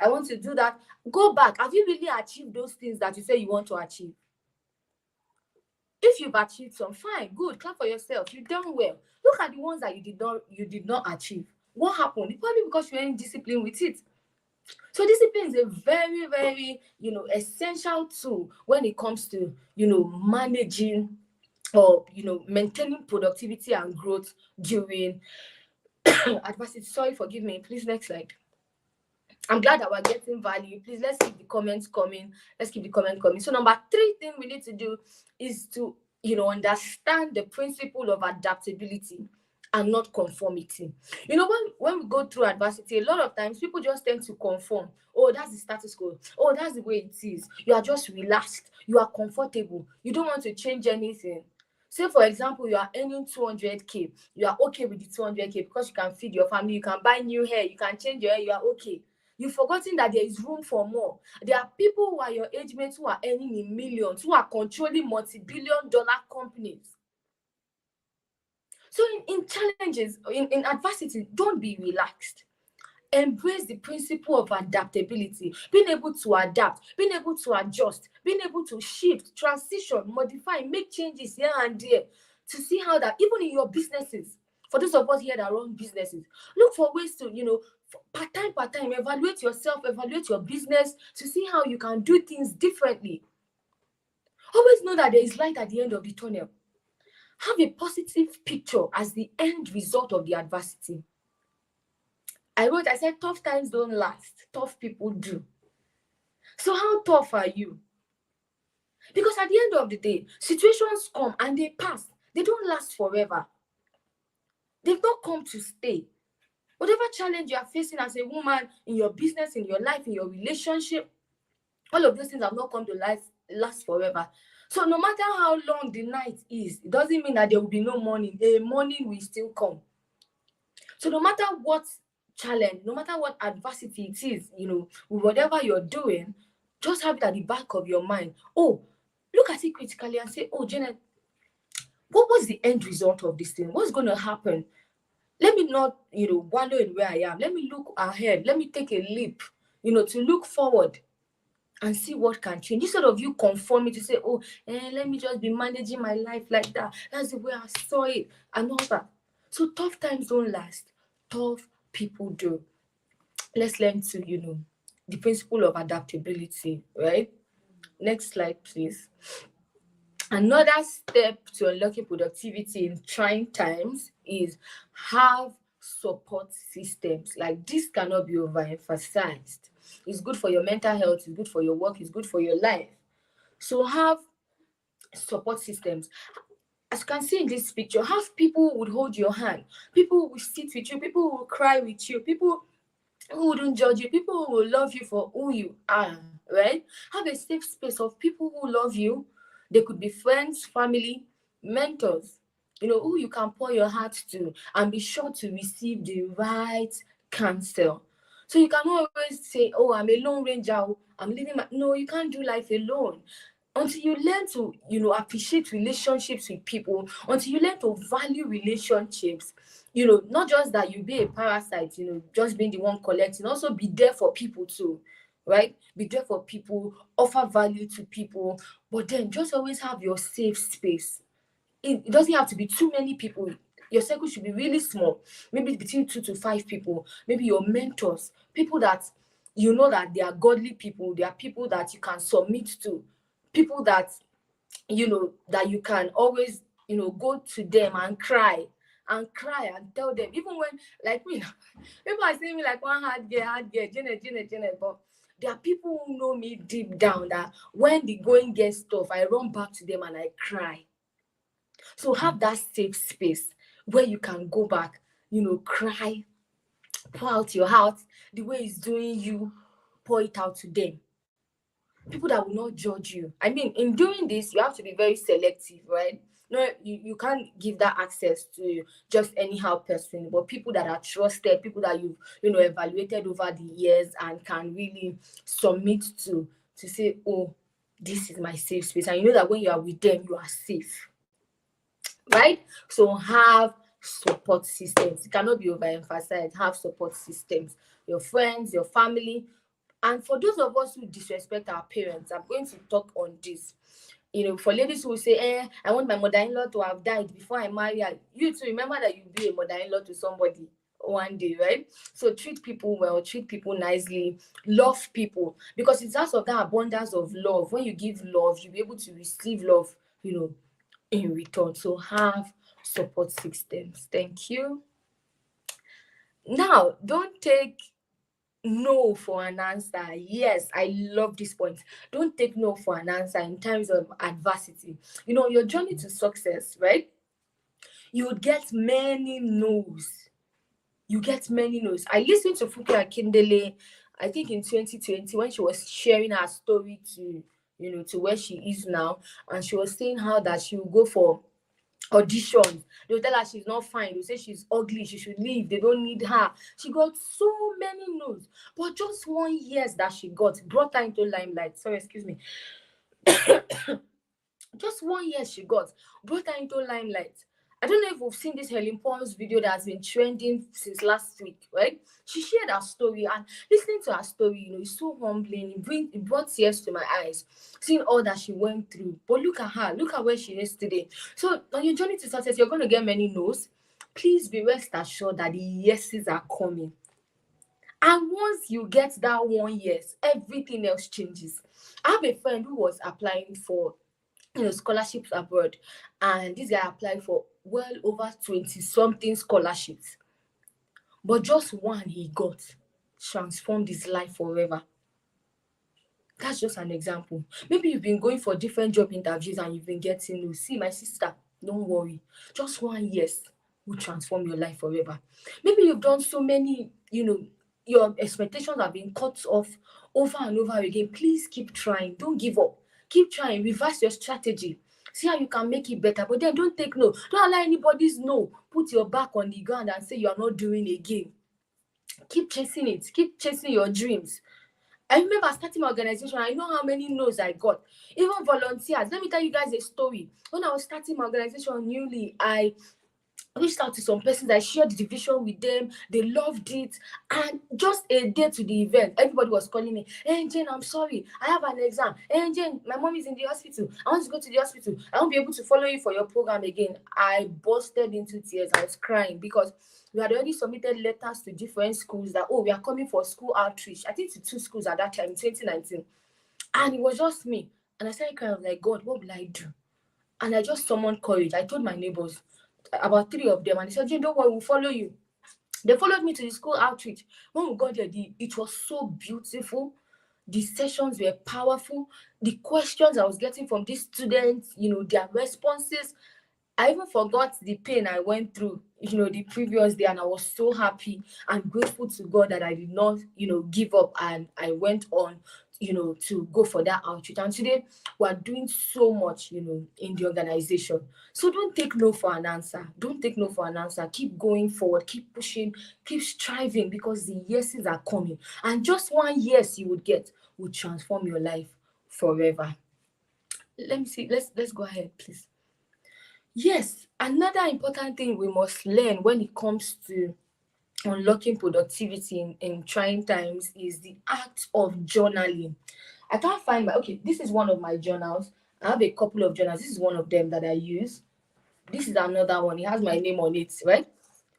I want to do that. Go back. Have you really achieved those things that you say you want to achieve? If you've achieved some, fine, good, clap for yourself. You've done well. Look at the ones that you did not achieve. What happened? It's probably because you weren't disciplined with it. So discipline is a very, very, essential tool when it comes to, managing or, maintaining productivity and growth during adversity. Sorry, forgive me. Please, next slide. I'm glad that we're getting value. Please, let's keep the comments coming. Let's keep the comment coming. So number 3 thing we need to do is to, understand the principle of adaptability and not conformity. When we go through adversity, a lot of times people just tend to conform. Oh, that's the status quo. Oh, that's the way it is. You are just relaxed. You are comfortable. You don't want to change anything. Say, for example, you are earning 200k. You are okay with the 200k because you can feed your family. You can buy new hair. You can change your hair. You are okay. You've forgotten that there is room for more. There are people who are your age mates who are earning in millions, who are controlling multi-billion-dollar companies. So in challenges, in adversity, don't be relaxed. Embrace the principle of adaptability, being able to adapt, being able to adjust, being able to shift, transition, modify, make changes here and there to see how that, even in your businesses, for those of us here that run businesses, look for ways to, part time, evaluate yourself, evaluate your business to see how you can do things differently. Always know that there is light at the end of the tunnel. Have a positive picture as the end result of the adversity. I said, tough times don't last. Tough people do. So how tough are you? Because at the end of the day, situations come and they pass. They don't last forever. They've not come to stay. Whatever challenge you are facing as a woman, in your business, in your life, in your relationship, all of those things have not come to last forever. So no matter how long the night is, it doesn't mean that there will be no morning. The morning will still come. So no matter what challenge, no matter what adversity it is, with whatever you're doing, just have it at the back of your mind. Oh, look at it critically and say, oh, Janet, what was the end result of this thing? What's going to happen? Let me not, wallow in where I am. Let me look ahead. Let me take a leap, to look forward and see what can change. Instead of you conforming to say, oh, let me just be managing my life like that. That's the way I saw it and all that. So tough times don't last. Tough people do. Let's learn to, the principle of adaptability, right? Next slide, please. Another step to unlocking productivity in trying times is have support systems. Like, this cannot be overemphasized. It's good for your mental health, it's good for your work, it's good for your life. So have support systems. As you can see in this picture, have people who would hold your hand, people who will sit with you, people who will cry with you, people who wouldn't judge you, people who will love you for who you are, right? Have a safe space of people who love you. They could be friends, family, mentors, who you can pour your heart to, and be sure to receive the right counsel. So you can always say, oh, I'm a lone ranger, I'm living my... No, you can't do life alone. Until you learn to, appreciate relationships with people, until you learn to value relationships, not just that you be a parasite, just being the one collecting, also be there for people too, right? Be there for people, offer value to people, but then just always have your safe space. It doesn't have to be too many people. Your circle should be really small, maybe between 2 to 5 people, maybe your mentors, people that that they are godly people, they are people that you can submit to, people that that you can always go to them and cry and tell them, even when, like me, people are saying me like one hard girl, Janet, but there are people who know me deep down that when the going gets tough, I run back to them and I cry. So have that safe space where you can go back, cry, pour out your heart the way it's doing you, pour it out to them. People that will not judge you. I mean, in doing this, you have to be very selective, right? No, you can't give that access to just anyhow person, but people that are trusted, people that you've evaluated over the years and can really submit to say, oh, this is my safe space. And you know that when you are with them, you are safe, right? So have support systems. It cannot be overemphasized. Have support systems. Your friends, your family. And for those of us who disrespect our parents, I'm going to talk on this. For ladies who say, I want my mother-in-law to have died before I marry her. You too, remember that you'll be a mother-in-law to somebody one day, right? So treat people well, treat people nicely, love people. Because it's out of that abundance of love. When you give love, you'll be able to receive love, in return. So have support systems. Thank you. Now, don't take no for an answer. Yes, I love this point. Don't take no for an answer in times of adversity. You know, your journey to success, right? You would get many no's. You get many no's. I listened to Fuki Akindele, I think in 2020, when she was sharing her story to, to where she is now, and she was saying how that she will go for auditions. They'll tell her she's not fine. They'll say she's ugly. She should leave. They don't need her. She got so many no's. But just 1 year that she got brought her into limelight. Sorry, excuse me. Just 1 year she got brought her into limelight. I don't know if we've seen this Helen Pond's video that has been trending since last week, right? She shared her story, and listening to her story, it's so humbling. It brought tears to my eyes, seeing all that she went through. But look at her, look at where she is today. So on your journey to success, you're going to get many no's. Please be rest assured that the yeses are coming. And once you get that 1 yes, everything else changes. I have a friend who was applying for scholarships abroad, and this guy applied for well over 20 something scholarships, but just one he got transformed his life forever. That's just an example. Maybe you've been going for different job interviews and you've been getting no. See, my sister, don't worry, just 1 yes will transform your life forever. Maybe you've done so many, your expectations have been cut off over and over again. Please keep trying. Don't give up. Keep trying. Reverse your strategy. See how you can make it better. But then don't take no. Don't allow anybody's no. Put your back on the ground and say you are not doing again. Keep chasing it. Keep chasing your dreams. I remember starting my organization. I know how many no's I got. Even volunteers. Let me tell you guys a story. When I was starting my organization newly, I reached out to some persons. I shared the vision with them. They loved it. And just a day to the event, everybody was calling me, "Hey, Jane, I'm sorry. I have an exam. Hey, Jane, my mom is in the hospital. I want to go to the hospital. I won't be able to follow you for your program again." I busted into tears. I was crying because we had already submitted letters to different schools that, we are coming for school outreach. I think to 2 schools at that time, in 2019. And it was just me. And I started crying. I was like, God, what will I do? And I just summoned courage. I told my neighbors, about 3 of them, and they said, "Jane, don't worry, we'll follow you." They followed me to the school outreach. When we got there, it was so beautiful. The sessions were powerful. The questions I was getting from these students, their responses, I even forgot the pain I went through, the previous day, and I was so happy and grateful to God that I did not, give up, and I went on, to go for that outreach. And today we're doing so much, in the organization. So don't take no for an answer. Don't take no for an answer. Keep going forward, keep pushing, keep striving, because the yeses are coming. And just 1 yes you would get will transform your life forever. Let me see. Let's go ahead, please. Yes, another important thing we must learn when it comes to unlocking productivity in trying times is the act of journaling. I can't find this is one of my journals. I have a couple of journals. This is one of them that I use. This is another one. It has my name on it, right?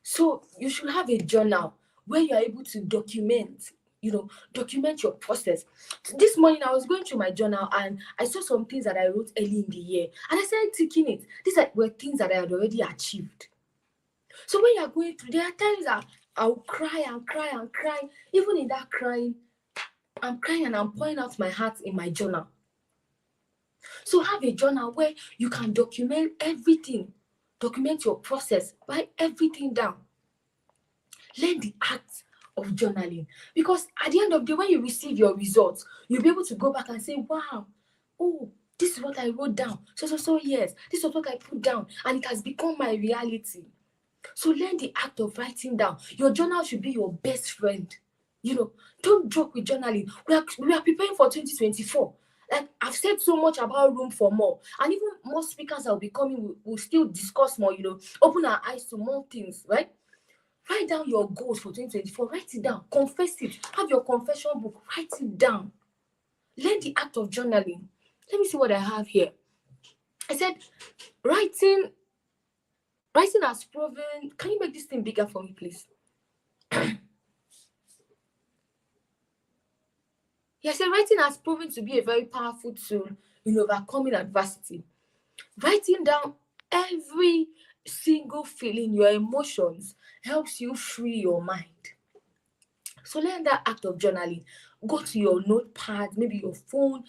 So you should have a journal where you are able to document your process. This morning I was going through my journal and I saw some things that I wrote early in the year, and I started ticking it. These were things that I had already achieved. So when you're going through, there are times that I'll cry and cry and cry. Even in that crying, I'm crying and I'm pouring out my heart in my journal. So have a journal where you can document everything. Document your process. Write everything down. Learn the act of journaling, because at the end of the day, when you receive your results, you'll be able to go back and say, "Wow, this is what I wrote down. So yes, this is what I put down, and it has become my reality." So learn the act of writing down. Your journal should be your best friend. Don't joke with journaling. We are preparing for 2024. Like I've said so much about room for more, and even more speakers that will be coming will still discuss more. Open our eyes to more things, right? Write down your goals for 2024. Write it down. Confess it. Have your confession book. Write it down. Learn the act of journaling. Let me see what I have here. I said, writing has proven. Can you make this thing bigger for me, please? Yeah, I said writing has proven to be a very powerful tool in overcoming adversity. Writing down every single feeling, your emotions, helps you free your mind. So learn that act of journaling. Go to your notepad, maybe your phone,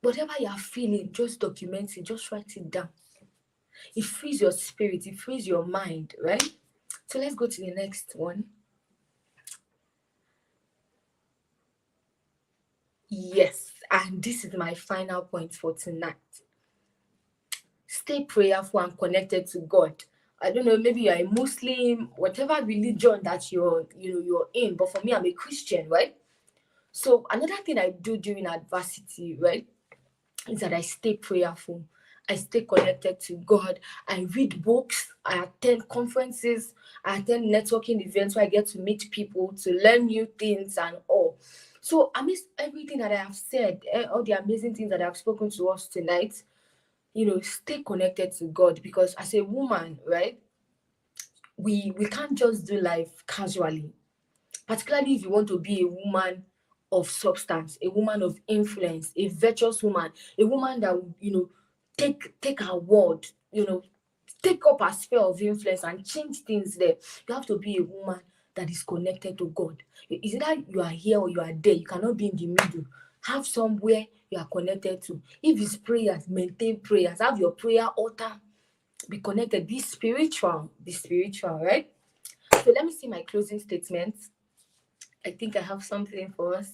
whatever you are feeling, just document it, just write it down. It frees your spirit, it frees your mind, right? So let's go to the next one. Yes, and this is my final point for tonight. Stay prayerful and connected to God. I don't know, maybe you're a Muslim, whatever religion that you're in, but for me, I'm a Christian, right? So another thing I do during adversity, right, is that I stay prayerful. I stay connected to God. I read books. I attend conferences. I attend networking events where I get to meet people, to learn new things and all. So amidst everything that I have said, all the amazing things that I've spoken to us tonight, stay connected to God, because as a woman, right, we can't just do life casually, particularly if you want to be a woman of substance, a woman of influence, a virtuous woman, a woman that will, take her word, take up her sphere of influence and change things there. You have to be a woman that is connected to God. Is it that you are here or you are there? You cannot be in the middle. Have somewhere you are connected to. If it's prayers, maintain prayers. Have your prayer altar. Be connected. Be spiritual. Be spiritual, right? So let me see my closing statement. I think I have something for us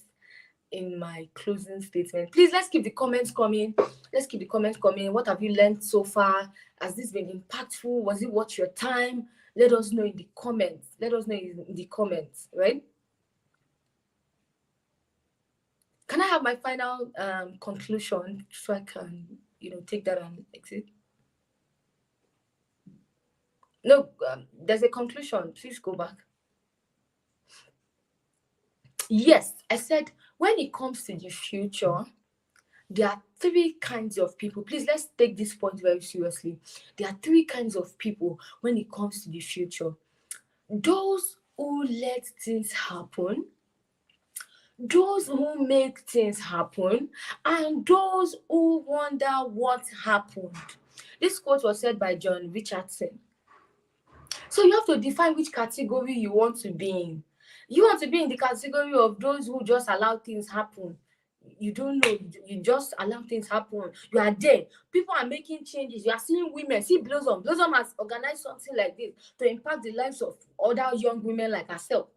in my closing statement. Please, let's keep the comments coming. Let's keep the comments coming. What have you learned so far? Has this been impactful? Was it worth your time? Let us know in the comments. Let us know in the comments, right? Can I have my final conclusion so I can, take that and exit? No, there's a conclusion. Please go back. Yes, I said when it comes to the future, there are three kinds of people. Please, let's take this point very seriously. There are three kinds of people when it comes to the future. Those who let things happen, those who make things happen, and those who wonder what happened. This quote was said by John Richardson. So you have to define which category you want to be in. You want to be in the category of those who just allow things happen. You don't know, you just allow things happen. You are there. People are making changes. You are seeing women. See Blossom. Blossom has organized something like this to impact the lives of other young women like herself.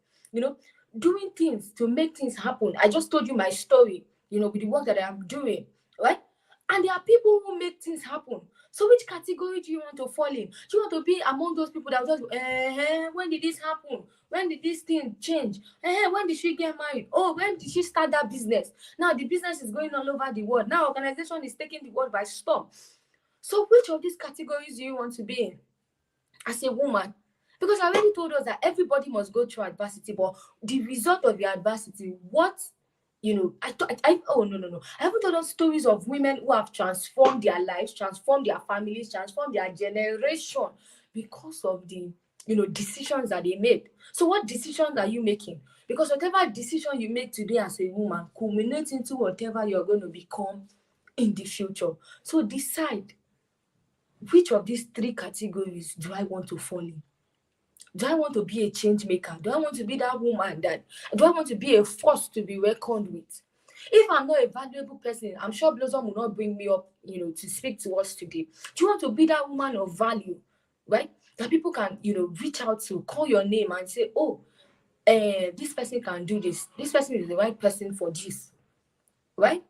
Doing things to make things happen. I just told you my story, with the work that I am doing, right? And there are people who make things happen. So which category do you want to fall in? Do you want to be among those people that will just, when did this happen? When did this thing change? When did she get married? Oh, when did she start that business? Now the business is going all over the world. Now organization is taking the world by storm. So which of these categories do you want to be in as a woman? Because I already told us that everybody must go through adversity, but the result of your adversity, oh no. I haven't told us stories of women who have transformed their lives, transformed their families, transformed their generation because of the decisions that they made. So what decisions are you making? Because whatever decision you make today as a woman culminates into whatever you're going to become in the future. So decide, which of these three categories do I want to fall in? Do I want to be a change maker? Do I want to be that woman do I want to be a force to be reckoned with? If I'm not a valuable person, I'm sure Blossom will not bring me up, to speak to us today. Do you want to be that woman of value, right? That people can, reach out to, call your name and say, oh, this person can do this. This person is the right person for this, right?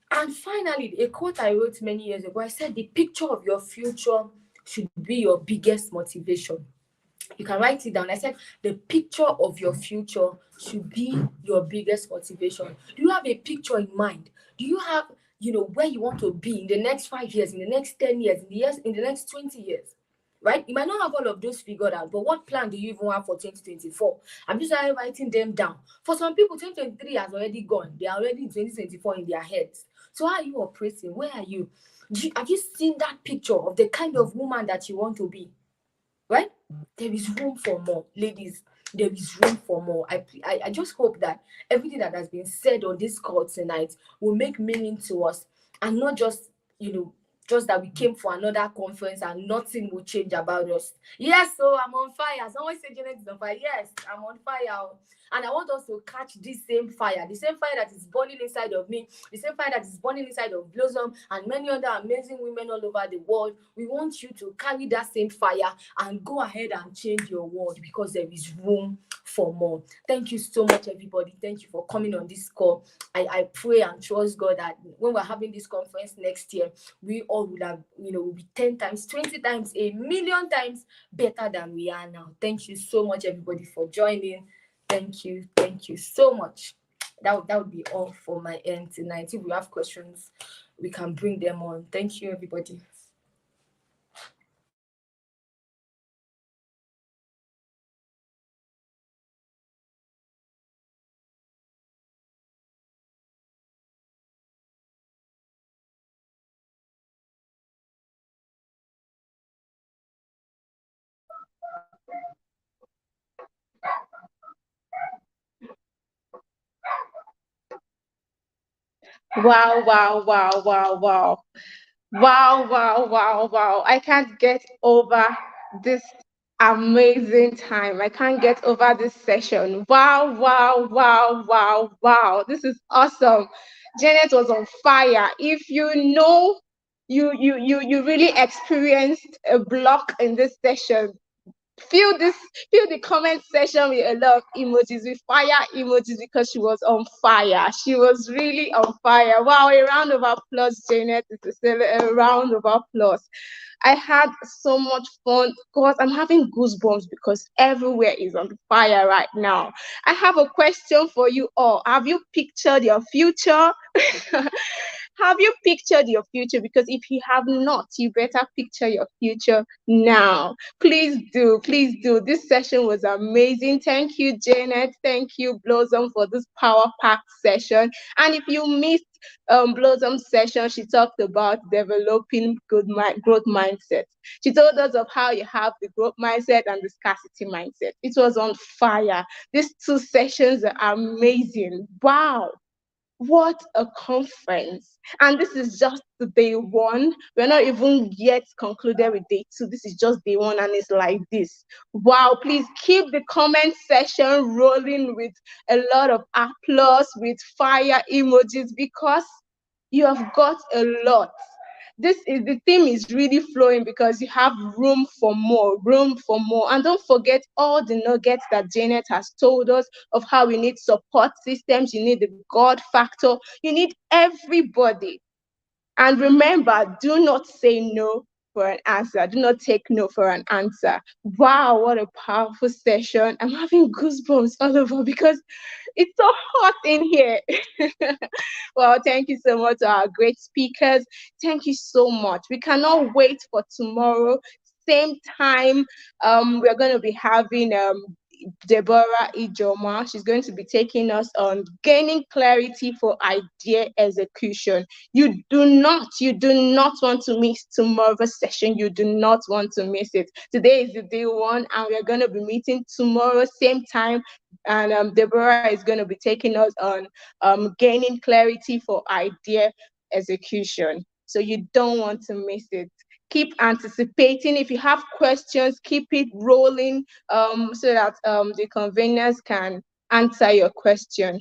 And finally, a quote I wrote many years ago, I said, the picture of your future should be your biggest motivation. You can write it down. I said, the picture of your future should be your biggest motivation. Do you have a picture in mind? Do you have, where you want to be in the next 5 years, in the next 10 years, in the next 20 years? Right? You might not have all of those figured out, but what plan do you even have for 2024? I'm just writing them down. For some people, 2023 has already gone. They are already in 2024 in their heads. So how are you operating? Where are you? Have you seen that picture of the kind of woman that you want to be? Right? There is room for more, ladies. There is room for more. I just hope that everything that has been said on this call tonight will make meaning to us and not just just that we came for another conference and nothing will change about us. Yes, so I'm on fire. Someone say Janet is on fire. Yes, I'm on fire. And I want us to catch this same fire, the same fire that is burning inside of me, the same fire that is burning inside of Blossom and many other amazing women all over the world. We want you to carry that same fire and go ahead and change your world, because there is room for more. Thank you so much, everybody. Thank you for coming on this call. I pray and trust God that when we're having this conference next year, we all will have, will be 10 times, 20 times, a million times better than we are now. Thank you so much, everybody, for joining. Thank you. Thank you so much. That would be all for my end tonight. If we have questions, we can bring them on. Thank you, everybody. Wow, wow, wow, wow, wow. Wow, wow, wow, wow. I can't get over this amazing time. I can't get over this session. Wow, wow, wow, wow, wow. This is awesome. Janet was on fire. If you know you really experienced a block in this session, fill this fill the comment section with a lot of emojis, with fire emojis, because she was on fire. She was really on fire. Wow, a round of applause, Janet. A round of applause. I had so much fun because I'm having goosebumps because everywhere is on fire right now. I have a question for you all. Have you pictured your future? Have you pictured your future? Because if you have not, you better picture your future now. Please do, please do. This session was amazing. Thank you, Janet. Thank you, Blossom, for this power packed session. And if you missed Blossom's session, she talked about developing growth mindset. She told us of how you have the growth mindset and the scarcity mindset. It was on fire. These two sessions are amazing. Wow. What a conference. And this is just the day one. We're not even yet concluded with day two. This is just day one, and it's like this. Wow, please keep the comment section rolling with a lot of applause, with fire emojis, because you have got a lot. The theme is really flowing because you have room for more. And don't forget all the nuggets that Janet has told us of how we need support systems, you need the God factor, you need everybody. And remember, do not say no for an answer. Do not take no for an answer. Wow, what a powerful session. I'm having goosebumps all over because it's so hot in here. Well, thank you so much to our great speakers. Thank you so much. We cannot wait for tomorrow. Same time, we're going to be having Deborah Ijoma. She's going to be taking us on gaining clarity for idea execution. You do not want to miss tomorrow's session. You do not want to miss it. Today is the day one, and we're going to be meeting tomorrow, same time. And Deborah is going to be taking us on gaining clarity for idea execution. So you don't want to miss it. Keep anticipating. If you have questions, keep it rolling so that the conveners can answer your question.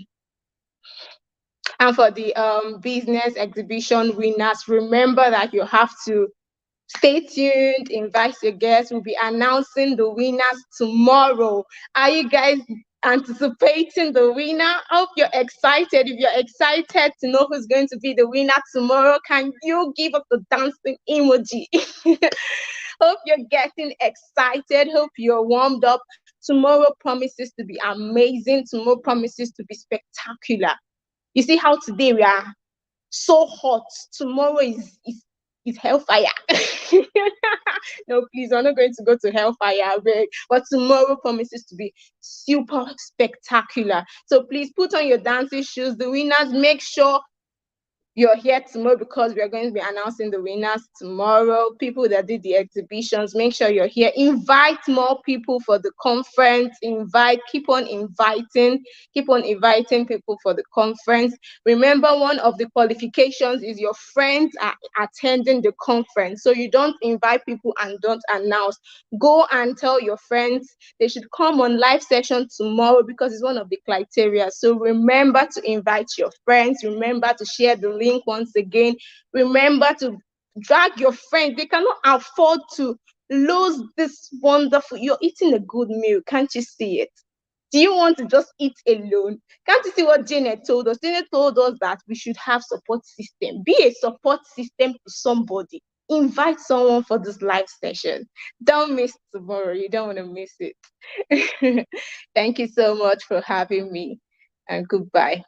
And for the business exhibition winners, remember that you have to stay tuned, invite your guests. We'll be announcing the winners tomorrow. Are you guys anticipating the winner? Hope you're excited. If you're excited to know who's going to be the winner tomorrow, can you give us a dancing emoji? Hope you're getting excited. Hope you're warmed up. Tomorrow promises to be amazing. Tomorrow promises to be spectacular. You see how today we are so hot. Tomorrow is hellfire. No, please, we're not going to go to hellfire, but tomorrow promises to be super spectacular. So please put on your dancing shoes. The winners, make sure you're here tomorrow because we are going to be announcing the winners tomorrow. People that did the exhibitions, make sure you're here. Invite more people for the conference. Keep on inviting people for the conference. Remember, one of the qualifications is your friends are attending the conference. So you don't invite people and don't announce. Go and tell your friends they should come on live session tomorrow because it's one of the criteria. So remember to invite your friends. Remember to share the link once again. Remember to drag your friends. They cannot afford to lose this wonderful. You're eating a good meal. Can't you see it? Do you want to just eat alone? Can't you see what Janet told us? Janet told us that we should have support system. Be a support system to somebody. Invite someone for this live session. Don't miss tomorrow. You don't want to miss it. Thank you so much for having me, and goodbye.